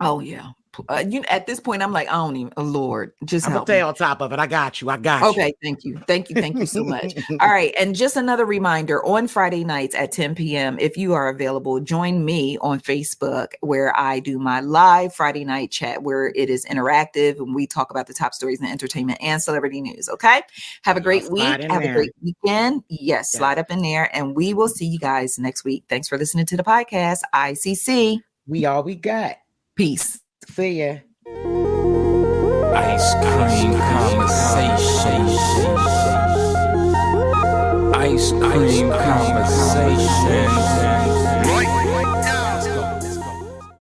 Oh yeah. At this point, I'm like, I don't even. Oh, Lord, just help me. Stay on top of it. I got you. Okay, thank you so much. All right, and just another reminder: on Friday nights at 10 p.m., if you are available, join me on Facebook where I do my live Friday night chat, where it is interactive and we talk about the top stories in entertainment and celebrity news. Okay, have a great week. Have a great weekend. Yes, slide up in there, and we will see you guys next week. Thanks for listening to the podcast. ICC. We all we got. Peace. See ya. Ice Cream Conversation. Ice Cream Conversation.